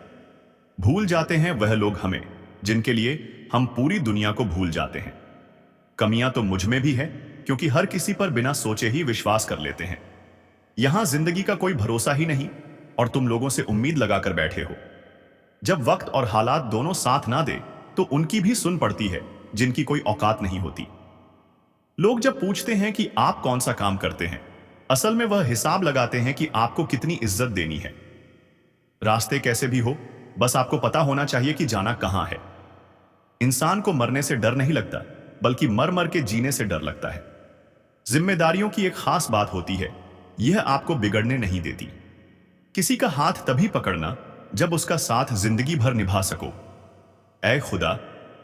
भूल जाते हैं वह लोग हमें, जिनके लिए हम पूरी दुनिया को भूल जाते हैं। कमियां तो मुझ में भी है, क्योंकि हर किसी पर बिना सोचे ही विश्वास कर लेते हैं। यहां जिंदगी का कोई भरोसा ही नहीं, और तुम लोगों से उम्मीद लगाकर बैठे हो। जब वक्त और हालात दोनों साथ ना दे, तो उनकी भी सुन पड़ती है जिनकी कोई औकात नहीं होती। लोग जब पूछते हैं कि आप कौन सा काम करते हैं, असल में वह हिसाब लगाते हैं कि आपको कितनी इज्जत देनी है। रास्ते कैसे भी हो, बस आपको पता होना चाहिए कि जाना कहां है। इंसान को मरने से डर नहीं लगता, बल्कि मर मर के जीने से डर लगता है। जिम्मेदारियों की एक खास बात होती है, यह आपको बिगड़ने नहीं देती। किसी का हाथ तभी पकड़ना जब उसका साथ जिंदगी भर निभा सको। ऐ खुदा,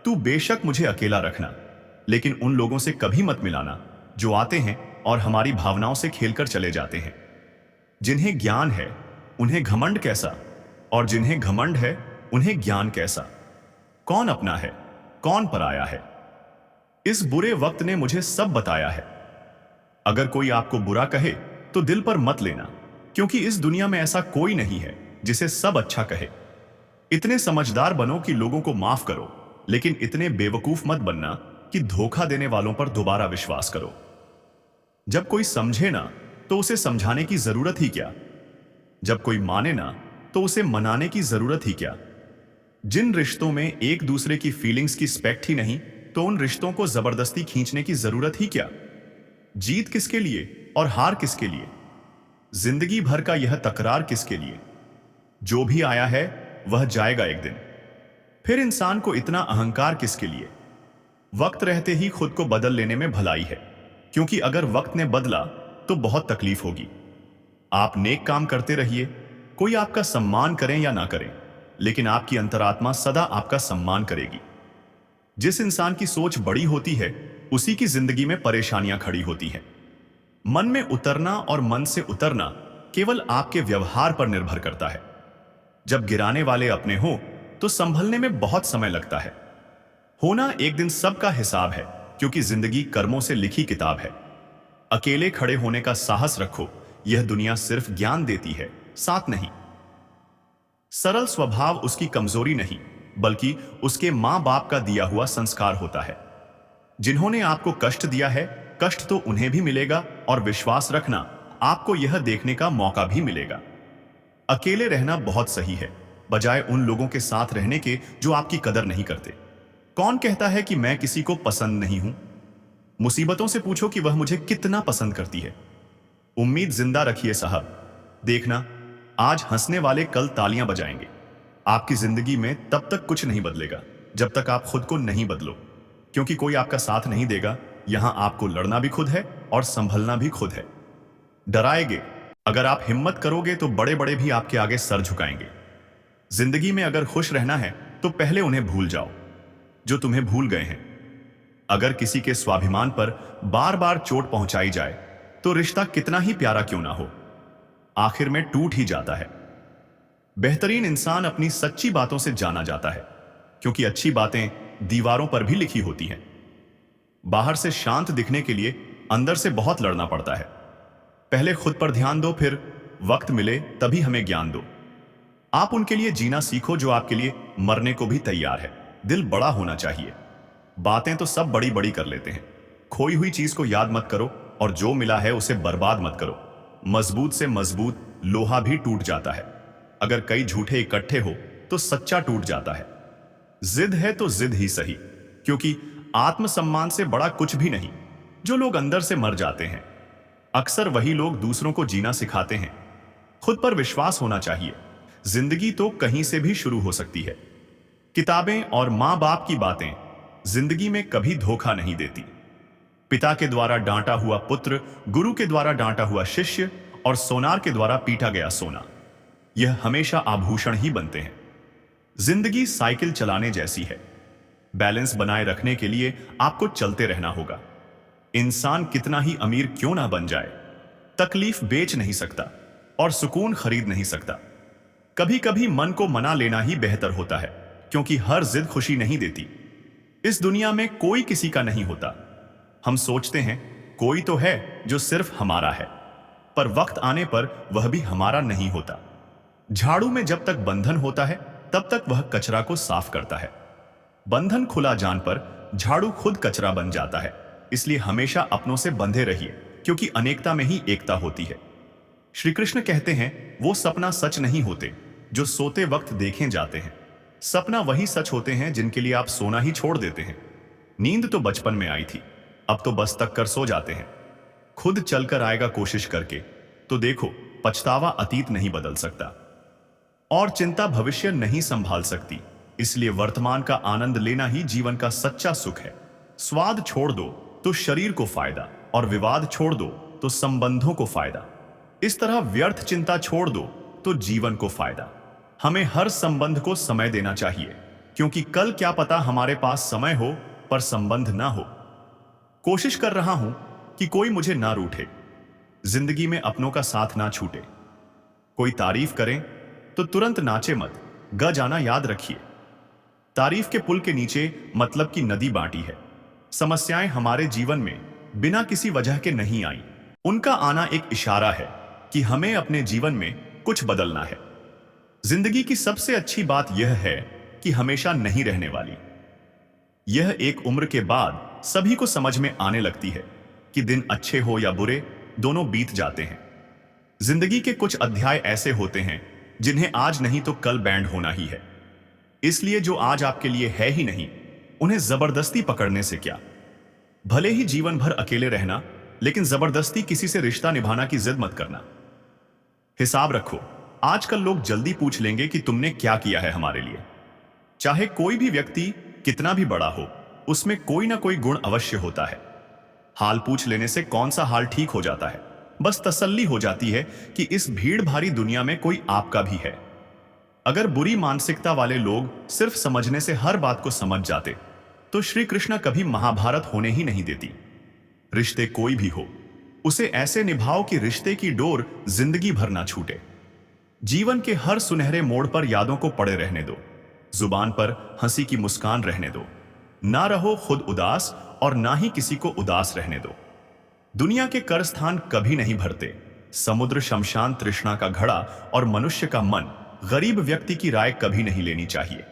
तू बेशक मुझे अकेला रखना, लेकिन उन लोगों से कभी मत मिलाना जो आते हैं और हमारी भावनाओं से खेलकर चले जाते हैं। जिन्हें ज्ञान है उन्हें घमंड कैसा, और जिन्हें घमंड है उन्हें ज्ञान कैसा। कौन अपना है, कौन पराया है, इस बुरे वक्त ने मुझे सब बताया है। अगर कोई आपको बुरा कहे तो दिल पर मत लेना, क्योंकि इस दुनिया में ऐसा कोई नहीं है जिसे सब अच्छा कहे। इतने समझदार बनो कि लोगों को माफ करो, लेकिन इतने बेवकूफ मत बनना कि धोखा देने वालों पर दोबारा विश्वास करो। जब कोई समझे ना तो उसे समझाने की जरूरत ही क्या। जब कोई माने ना तो उसे मनाने की जरूरत ही क्या। जिन रिश्तों में एक दूसरे की फीलिंग्स की रिस्पेक्ट ही नहीं, तो उन रिश्तों को जबरदस्ती खींचने की जरूरत ही क्या। जीत किसके लिए और हार किसके लिए, जिंदगी भर का यह तकरार किसके लिए। जो भी आया है वह जाएगा एक दिन। फिर इंसान को इतना अहंकार किसके लिए। वक्त रहते ही खुद को बदल लेने में भलाई है, क्योंकि अगर वक्त ने बदला तो बहुत तकलीफ होगी। आप नेक काम करते रहिए, कोई आपका सम्मान करें या ना करें, लेकिन आपकी अंतरात्मा सदा आपका सम्मान करेगी। जिस इंसान की सोच बड़ी होती है, उसी की जिंदगी में परेशानियां खड़ी होती हैं। मन में उतरना और मन से उतरना केवल आपके व्यवहार पर निर्भर करता है। जब गिराने वाले अपने हो तो संभलने में बहुत समय लगता है। होना एक दिन सबका हिसाब है, क्योंकि जिंदगी कर्मों से लिखी किताब है। अकेले खड़े होने का साहस रखो, यह दुनिया सिर्फ ज्ञान देती है, साथ नहीं। सरल स्वभाव उसकी कमजोरी नहीं, बल्कि उसके मां बाप का दिया हुआ संस्कार होता है। जिन्होंने आपको कष्ट दिया है, कष्ट तो उन्हें भी मिलेगा, और विश्वास रखना, आपको यह देखने का मौका भी मिलेगा। अकेले रहना बहुत सही है, बजाय उन लोगों के साथ रहने के जो आपकी कदर नहीं करते। कौन कहता है कि मैं किसी को पसंद नहीं हूं? मुसीबतों से पूछो कि वह मुझे कितना पसंद करती है। उम्मीद जिंदा रखिए साहब, देखना आज हंसने वाले कल तालियां बजाएंगे। आपकी जिंदगी में तब तक कुछ नहीं बदलेगा जब तक आप खुद को नहीं बदलो, क्योंकि कोई आपका साथ नहीं देगा। यहां आपको लड़ना भी खुद है और संभलना भी खुद है। डराएंगे, अगर आप हिम्मत करोगे तो बड़े बड़े भी आपके आगे सर झुकाएंगे। जिंदगी में अगर खुश रहना है तो पहले उन्हें भूल जाओ जो तुम्हें भूल गए हैं। अगर किसी के स्वाभिमान पर बार बार चोट पहुंचाई जाए तो रिश्ता कितना ही प्यारा क्यों ना हो, आखिर में टूट ही जाता है। बेहतरीन इंसान अपनी सच्ची बातों से जाना जाता है, क्योंकि अच्छी बातें दीवारों पर भी लिखी होती हैं। बाहर से शांत दिखने के लिए अंदर से बहुत लड़ना पड़ता है। पहले खुद पर ध्यान दो, फिर वक्त मिले तभी हमें ज्ञान दो। आप उनके लिए जीना सीखो जो आपके लिए मरने को भी तैयार है। दिल बड़ा होना चाहिए। बातें तो सब बड़ी बड़ी कर लेते हैं। खोई हुई चीज को याद मत करो, और जो मिला है उसे बर्बाद मत करो। मजबूत से मजबूत लोहा भी टूट जाता है। अगर कई झूठे इकट्ठे हो तो सच्चा टूट जाता है। जिद है तो जिद ही सही, क्योंकि आत्मसम्मान से बड़ा कुछ भी नहीं। जो लोग अंदर से मर जाते हैं, अक्सर वही लोग दूसरों को जीना सिखाते हैं। खुद पर विश्वास होना चाहिए। जिंदगी तो कहीं से भी शुरू हो सकती है। किताबें और मां बाप की बातें जिंदगी में कभी धोखा नहीं देती। पिता के द्वारा डांटा हुआ पुत्र, गुरु के द्वारा डांटा हुआ शिष्य, और सोनार के द्वारा पीटा गया सोना, यह हमेशा आभूषण ही बनते हैं। जिंदगी साइकिल चलाने जैसी है। बैलेंस बनाए रखने के लिए आपको चलते रहना होगा। इंसान कितना ही अमीर क्यों ना बन जाए, तकलीफ बेच नहीं सकता और सुकून खरीद नहीं सकता। कभी कभी मन को मना लेना ही बेहतर होता है, क्योंकि हर जिद खुशी नहीं देती। इस दुनिया में कोई किसी का नहीं होता। हम सोचते हैं कोई तो है जो सिर्फ हमारा है, पर वक्त आने पर वह भी हमारा नहीं होता। झाड़ू में जब तक बंधन होता है तब तक वह कचरा को साफ करता है। बंधन खुला जान पर झाड़ू खुद कचरा बन जाता है। इसलिए हमेशा अपनों से बंधे रहिए, क्योंकि अनेकता में ही एकता होती है। श्री कृष्ण कहते हैं वो सपना सच नहीं होते जो सोते वक्त देखे जाते हैं। सपना वही सच होते हैं जिनके लिए आप सोना ही छोड़ देते हैं। नींद तो बचपन में आई थी, अब तो बस तक कर सो जाते हैं। खुद चलकर आएगा कोशिश करके, तो देखो पछतावा अतीत नहीं बदल सकता और चिंता भविष्य नहीं संभाल सकती। इसलिए वर्तमान का आनंद लेना ही जीवन का सच्चा सुख है। स्वाद छोड़ दो तो शरीर को फायदा, और विवाद छोड़ दो तो संबंधों को फायदा। इस तरह व्यर्थ चिंता छोड़ दो तो जीवन को फायदा। हमें हर संबंध को समय देना चाहिए, क्योंकि कल क्या पता हमारे पास समय हो पर संबंध ना हो। कोशिश कर रहा हूं कि कोई मुझे ना रूठे, जिंदगी में अपनों का साथ ना छूटे। कोई तारीफ करें तो तुरंत नाचे मत, ग जाना याद रखिए। तारीफ के पुल के नीचे मतलब की नदी बांटी है। समस्याएं हमारे जीवन में बिना किसी वजह के नहीं आई। उनका आना एक इशारा है कि हमें अपने जीवन में कुछ बदलना है। जिंदगी की सबसे अच्छी बात यह है कि हमेशा नहीं रहने वाली। यह एक उम्र के बाद सभी को समझ में आने लगती है कि दिन अच्छे हो या बुरे, दोनों बीत जाते हैं। जिंदगी के कुछ अध्याय ऐसे होते हैं जिन्हें आज नहीं तो कल बैंड होना ही है। इसलिए जो आज आपके लिए है ही नहीं, उन्हें जबरदस्ती पकड़ने से क्या। भले ही जीवन भर अकेले रहना, लेकिन जबरदस्ती किसी से रिश्ता निभाना की जिद मत करना। हिसाब रखो, आजकल लोग जल्दी पूछ लेंगे कि तुमने क्या किया है हमारे लिए। चाहे कोई भी व्यक्ति कितना भी बड़ा हो, उसमें कोई ना कोई गुण अवश्य होता है। हाल पूछ लेने से कौन सा हाल ठीक हो जाता है, बस तसल्ली हो जाती है कि इस भीड़ भारी दुनिया में कोई आपका भी है। अगर बुरी मानसिकता वाले लोग सिर्फ समझने से हर बात को समझ जाते, तो श्री कृष्ण कभी महाभारत होने ही नहीं देती। रिश्ते कोई भी हो, उसे ऐसे निभाओ कि रिश्ते की डोर जिंदगी भर ना छूटे। जीवन के हर सुनहरे मोड़ पर यादों को पड़े रहने दो, जुबान पर हंसी की मुस्कान रहने दो। ना रहो खुद उदास और ना ही किसी को उदास रहने दो। दुनिया के कर स्थान कभी नहीं भरते। समुद्र शमशान तृष्णा का घड़ा और मनुष्य का मन गरीब व्यक्ति की राय कभी नहीं लेनी चाहिए।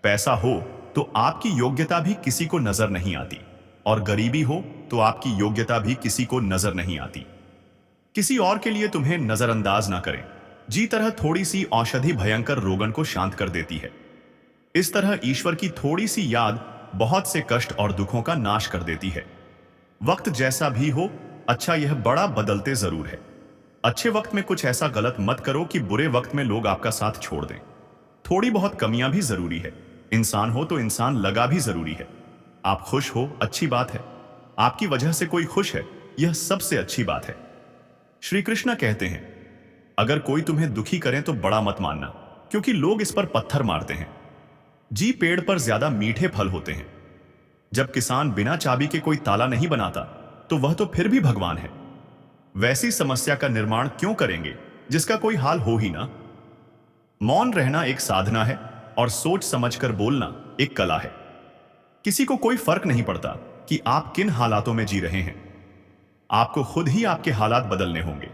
पैसा हो तो आपकी योग्यता भी किसी को नजर नहीं आती, और गरीबी हो तो आपकी योग्यता भी किसी को नजर नहीं आती। किसी और के लिए तुम्हें नजरअंदाज ना करें। जी तरह थोड़ी सी औषधि भयंकर रोगन को शांत कर देती है, इस तरह ईश्वर की थोड़ी सी याद बहुत से कष्ट और दुखों का नाश कर देती है। वक्त जैसा भी हो, अच्छा यह बड़ा बदलते जरूर है। अच्छे वक्त में कुछ ऐसा गलत मत करो कि बुरे वक्त में लोग आपका साथ छोड़ दें। थोड़ी बहुत कमियां भी जरूरी है। इंसान हो तो इंसान लगा भी जरूरी है। आप खुश हो, अच्छी बात है। आपकी वजह से कोई खुश है, यह सबसे अच्छी बात है। श्री कृष्ण कहते हैं, अगर कोई तुम्हें दुखी करे तो बड़ा मत मानना, क्योंकि लोग इस पर पत्थर मारते हैं। जी पेड़ पर ज्यादा मीठे फल होते हैं। जब किसान बिना चाबी के कोई ताला नहीं बनाता, तो वह तो फिर भी भगवान है। वैसी समस्या का निर्माण क्यों करेंगे जिसका कोई हाल हो ही ना। मौन रहना एक साधना है, और सोच समझकर बोलना एक कला है। किसी को कोई फर्क नहीं पड़ता कि आप किन हालातों में जी रहे हैं। आपको खुद ही आपके हालात बदलने होंगे।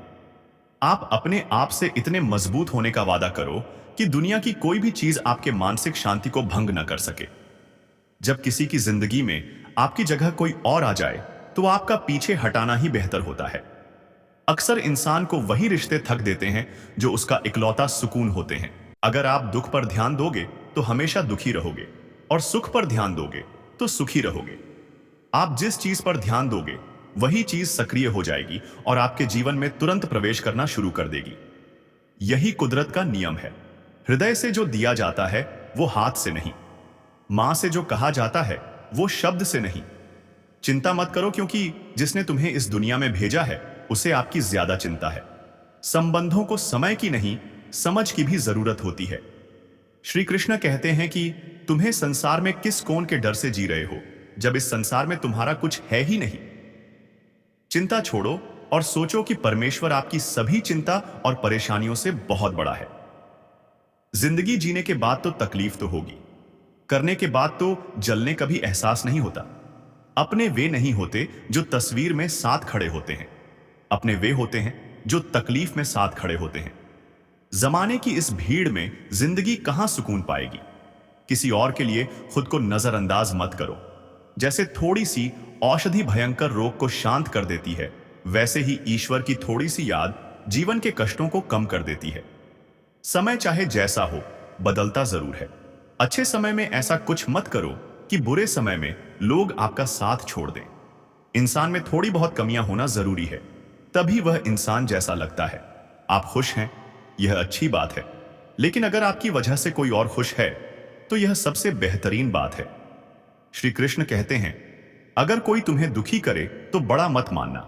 आप अपने आप से इतने मजबूत होने का वादा करो कि दुनिया की कोई भी चीज आपके मानसिक शांति को भंग न कर सके। जब किसी की जिंदगी में आपकी जगह कोई और आ जाए, तो आपका पीछे हटाना ही बेहतर होता है। अक्सर इंसान को वही रिश्ते थक देते हैं जो उसका इकलौता सुकून होते हैं। अगर आप दुख पर ध्यान दोगे तो हमेशा दुखी रहोगे, और सुख पर ध्यान दोगे तो सुखी रहोगे। आप जिस चीज पर ध्यान दोगे वही चीज सक्रिय हो जाएगी और आपके जीवन में तुरंत प्रवेश करना शुरू कर देगी। यही कुदरत का नियम है। हृदय से जो दिया जाता है वो हाथ से नहीं, मां से जो कहा जाता है वो शब्द से नहीं। चिंता मत करो, क्योंकि जिसने तुम्हें इस दुनिया में भेजा है उसे आपकी ज्यादा चिंता है। संबंधों को समय की नहीं, समझ की भी जरूरत होती है। श्री कृष्ण कहते हैं कि तुम्हें संसार में किस कौन के डर से जी रहे हो, जब इस संसार में तुम्हारा कुछ है ही नहीं। चिंता छोड़ो और सोचो कि परमेश्वर आपकी सभी चिंता और परेशानियों से बहुत बड़ा है। जिंदगी जीने के बाद तो तकलीफ तो होगी, करने के बाद तो जलने का भी एहसास नहीं होता। अपने वे नहीं होते जो तस्वीर में साथ खड़े होते हैं, अपने वे होते हैं जो तकलीफ में साथ खड़े होते हैं। जमाने की इस भीड़ में जिंदगी कहां सुकून पाएगी। किसी और के लिए खुद को नजरअंदाज मत करो। जैसे थोड़ी सी औषधि भयंकर रोग को शांत कर देती है, वैसे ही ईश्वर की थोड़ी सी याद जीवन के कष्टों को कम कर देती है। समय चाहे जैसा हो, बदलता जरूर है। अच्छे समय में ऐसा कुछ मत करो कि बुरे समय में लोग आपका साथ छोड़ दें। इंसान में थोड़ी बहुत कमियां होना जरूरी है, तभी वह इंसान जैसा लगता है। आप खुश हैं, यह अच्छी बात है, लेकिन अगर आपकी वजह से कोई और खुश है तो यह सबसे बेहतरीन बात है। श्री कृष्ण कहते हैं, अगर कोई तुम्हें दुखी करे तो बड़ा मत मानना,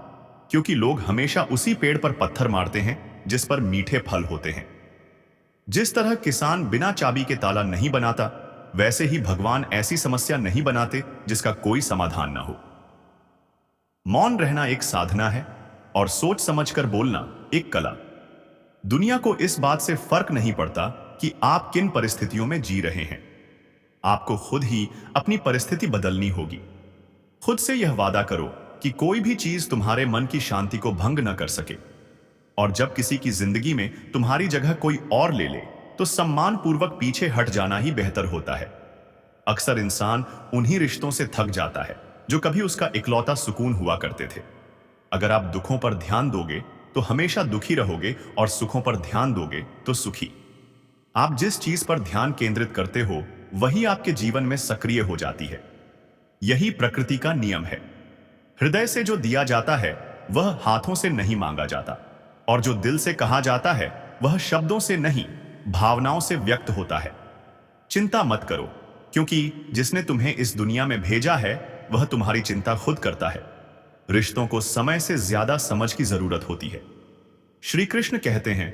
क्योंकि लोग हमेशा उसी पेड़ पर पत्थर मारते हैं जिस पर मीठे फल होते हैं। जिस तरह किसान बिना चाबी के ताला नहीं बनाता, वैसे ही भगवान ऐसी समस्या नहीं बनाते जिसका कोई समाधान ना हो। मौन रहना एक साधना है और सोच समझकर बोलना एक कला। दुनिया को इस बात से फर्क नहीं पड़ता कि आप किन परिस्थितियों में जी रहे हैं। आपको खुद ही अपनी परिस्थिति बदलनी होगी। खुद से यह वादा करो कि कोई भी चीज तुम्हारे मन की शांति को भंग न कर सके। और जब किसी की जिंदगी में तुम्हारी जगह कोई और ले ले, तो सम्मान पूर्वक पीछे हट जाना ही बेहतर होता है। अक्सर इंसान उन्हीं रिश्तों से थक जाता है जो कभी उसका इकलौता सुकून हुआ करते थे। अगर आप दुखों पर ध्यान दोगे तो हमेशा दुखी रहोगे, और सुखों पर ध्यान दोगे तो सुखी। आप जिस चीज पर ध्यान केंद्रित करते हो वही आपके जीवन में सक्रिय हो जाती है। यही प्रकृति का नियम है। हृदय से जो दिया जाता है वह हाथों से नहीं मांगा जाता, और जो दिल से कहा जाता है वह शब्दों से नहीं, भावनाओं से व्यक्त होता है। चिंता मत करो, क्योंकि जिसने तुम्हें इस दुनिया में भेजा है वह तुम्हारी चिंता खुद करता है। रिश्तों को समय से ज्यादा समझ की जरूरत होती है। श्री कृष्ण कहते हैं,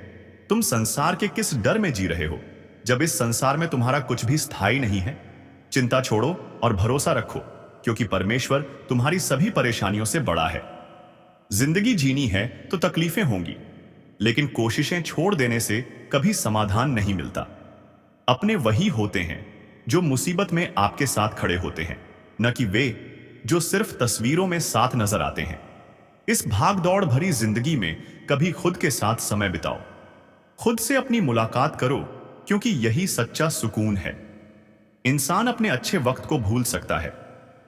तुम संसार के किस डर में जी रहे हो, जब इस संसार में तुम्हारा कुछ भी स्थायी नहीं है। चिंता छोड़ो और भरोसा रखो, क्योंकि परमेश्वर तुम्हारी सभी परेशानियों से बड़ा है। जिंदगी जीनी है तो तकलीफें होंगी, लेकिन कोशिशें छोड़ देने से कभी समाधान नहीं मिलता। अपने वही होते हैं जो मुसीबत में आपके साथ खड़े होते हैं, न कि वे जो सिर्फ तस्वीरों में साथ नजर आते हैं। इस भागदौड़ भरी जिंदगी में कभी खुद के साथ समय बिताओ। खुद से अपनी मुलाकात करो, क्योंकि यही सच्चा सुकून है। इंसान अपने अच्छे वक्त को भूल सकता है,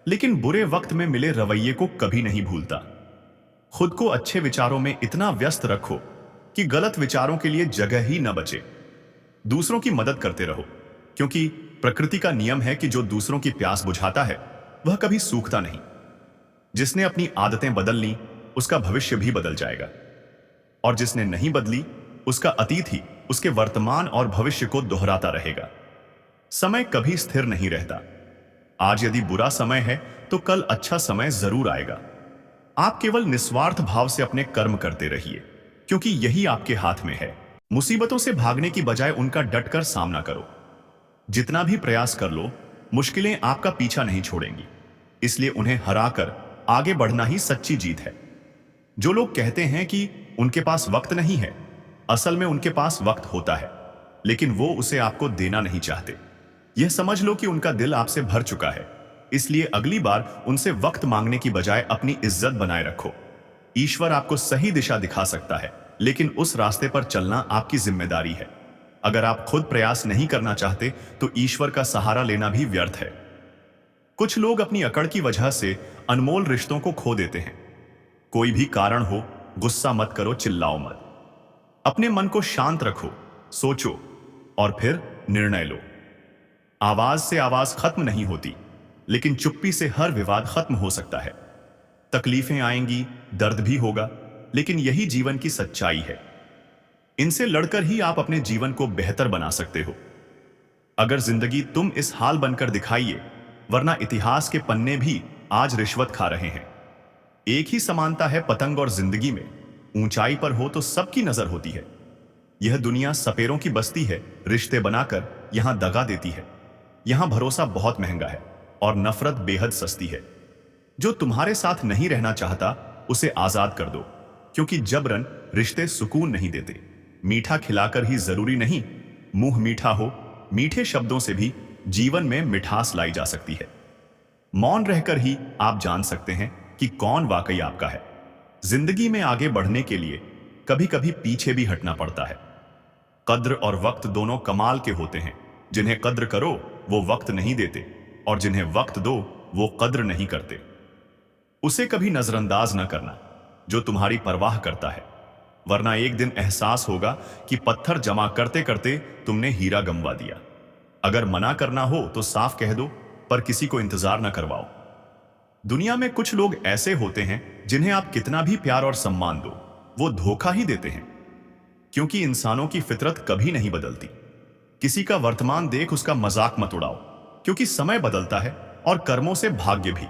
लेकिन बुरे वक्त में मिले रवैये को कभी नहीं भूलता। खुद को अच्छे विचारों में इतना व्यस्त रखो कि गलत विचारों के लिए जगह ही न बचे। दूसरों की मदद करते रहो, क्योंकि प्रकृति का नियम है कि जो दूसरों की प्यास बुझाता है वह कभी सूखता नहीं। जिसने अपनी आदतें बदल ली उसका भविष्य भी बदल जाएगा, और जिसने नहीं बदली उसका अतीत ही उसके वर्तमान और भविष्य को दोहराता रहेगा। समय कभी स्थिर नहीं रहता। आज यदि बुरा समय है तो कल अच्छा समय जरूर आएगा। आप केवल निस्वार्थ भाव से अपने कर्म करते रहिए, क्योंकि यही आपके हाथ में है। मुसीबतों से भागने की बजाय उनका डटकर सामना करो। जितना भी प्रयास कर लो, मुश्किलें आपका पीछा नहीं छोड़ेंगी, इसलिए उन्हें हराकर आगे बढ़ना ही सच्ची जीत है। जो लोग कहते हैं कि उनके पास वक्त नहीं है, असल में उनके पास वक्त होता है, लेकिन वो उसे आपको देना नहीं चाहते। यह समझ लो कि उनका दिल आपसे भर चुका है, इसलिए अगली बार उनसे वक्त मांगने की बजाय अपनी इज्जत बनाए रखो। ईश्वर आपको सही दिशा दिखा सकता है, लेकिन उस रास्ते पर चलना आपकी जिम्मेदारी है। अगर आप खुद प्रयास नहीं करना चाहते तो ईश्वर का सहारा लेना भी व्यर्थ है। कुछ लोग अपनी अकड़ की वजह से अनमोल रिश्तों को खो देते हैं। कोई भी कारण हो, गुस्सा मत करो, चिल्लाओ मत। अपने मन को शांत रखो, सोचो और फिर निर्णय लो। आवाज से आवाज खत्म नहीं होती, लेकिन चुप्पी से हर विवाद खत्म हो सकता है। तकलीफें आएंगी, दर्द भी होगा, लेकिन यही जीवन की सच्चाई है। इनसे लड़कर ही आप अपने जीवन को बेहतर बना सकते हो। अगर जिंदगी तुम इस हाल बनकर दिखाइए, वरना इतिहास के पन्ने भी आज रिश्वत खा रहे हैं। एक ही समानता है पतंग और जिंदगी में, ऊंचाई पर हो तो सबकी नजर होती है। यह दुनिया सपेरों की बस्ती है, रिश्ते बनाकर यहां दगा देती है। यहां भरोसा बहुत महंगा है और नफरत बेहद सस्ती है। जो तुम्हारे साथ नहीं रहना चाहता उसे आजाद कर दो, क्योंकि जबरन रिश्ते सुकून नहीं देते। मीठा खिलाकर ही जरूरी नहीं, मुंह मीठा हो, मीठे शब्दों से भी जीवन में मिठास लाई जा सकती है। मौन रहकर ही आप जान सकते हैं कि कौन वाकई आपका है। जिंदगी में आगे बढ़ने के लिए कभी कभी पीछे भी हटना पड़ता है। कद्र और वक्त दोनों कमाल के होते हैं। जिन्हें कद्र करो वो वक्त नहीं देते, और जिन्हें वक्त दो वो कद्र नहीं करते। उसे कभी नजरअंदाज न करना जो तुम्हारी परवाह करता है, वरना एक दिन एहसास होगा कि पत्थर जमा करते करते तुमने हीरा गंवा दिया। अगर मना करना हो तो साफ कह दो, पर किसी को इंतजार न करवाओ। दुनिया में कुछ लोग ऐसे होते हैं जिन्हें आप कितना भी प्यार और सम्मान दो, वो धोखा ही देते हैं, क्योंकि इंसानों की फितरत कभी नहीं बदलती। किसी का वर्तमान देख उसका मजाक मत उड़ाओ, क्योंकि समय बदलता है और कर्मों से भाग्य भी।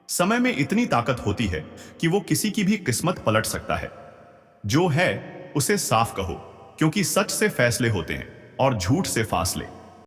समय में इतनी ताकत होती है कि वो किसी की भी किस्मत पलट सकता है। जो है उसे साफ कहो, क्योंकि सच से फैसले होते हैं और झूठ से फासले।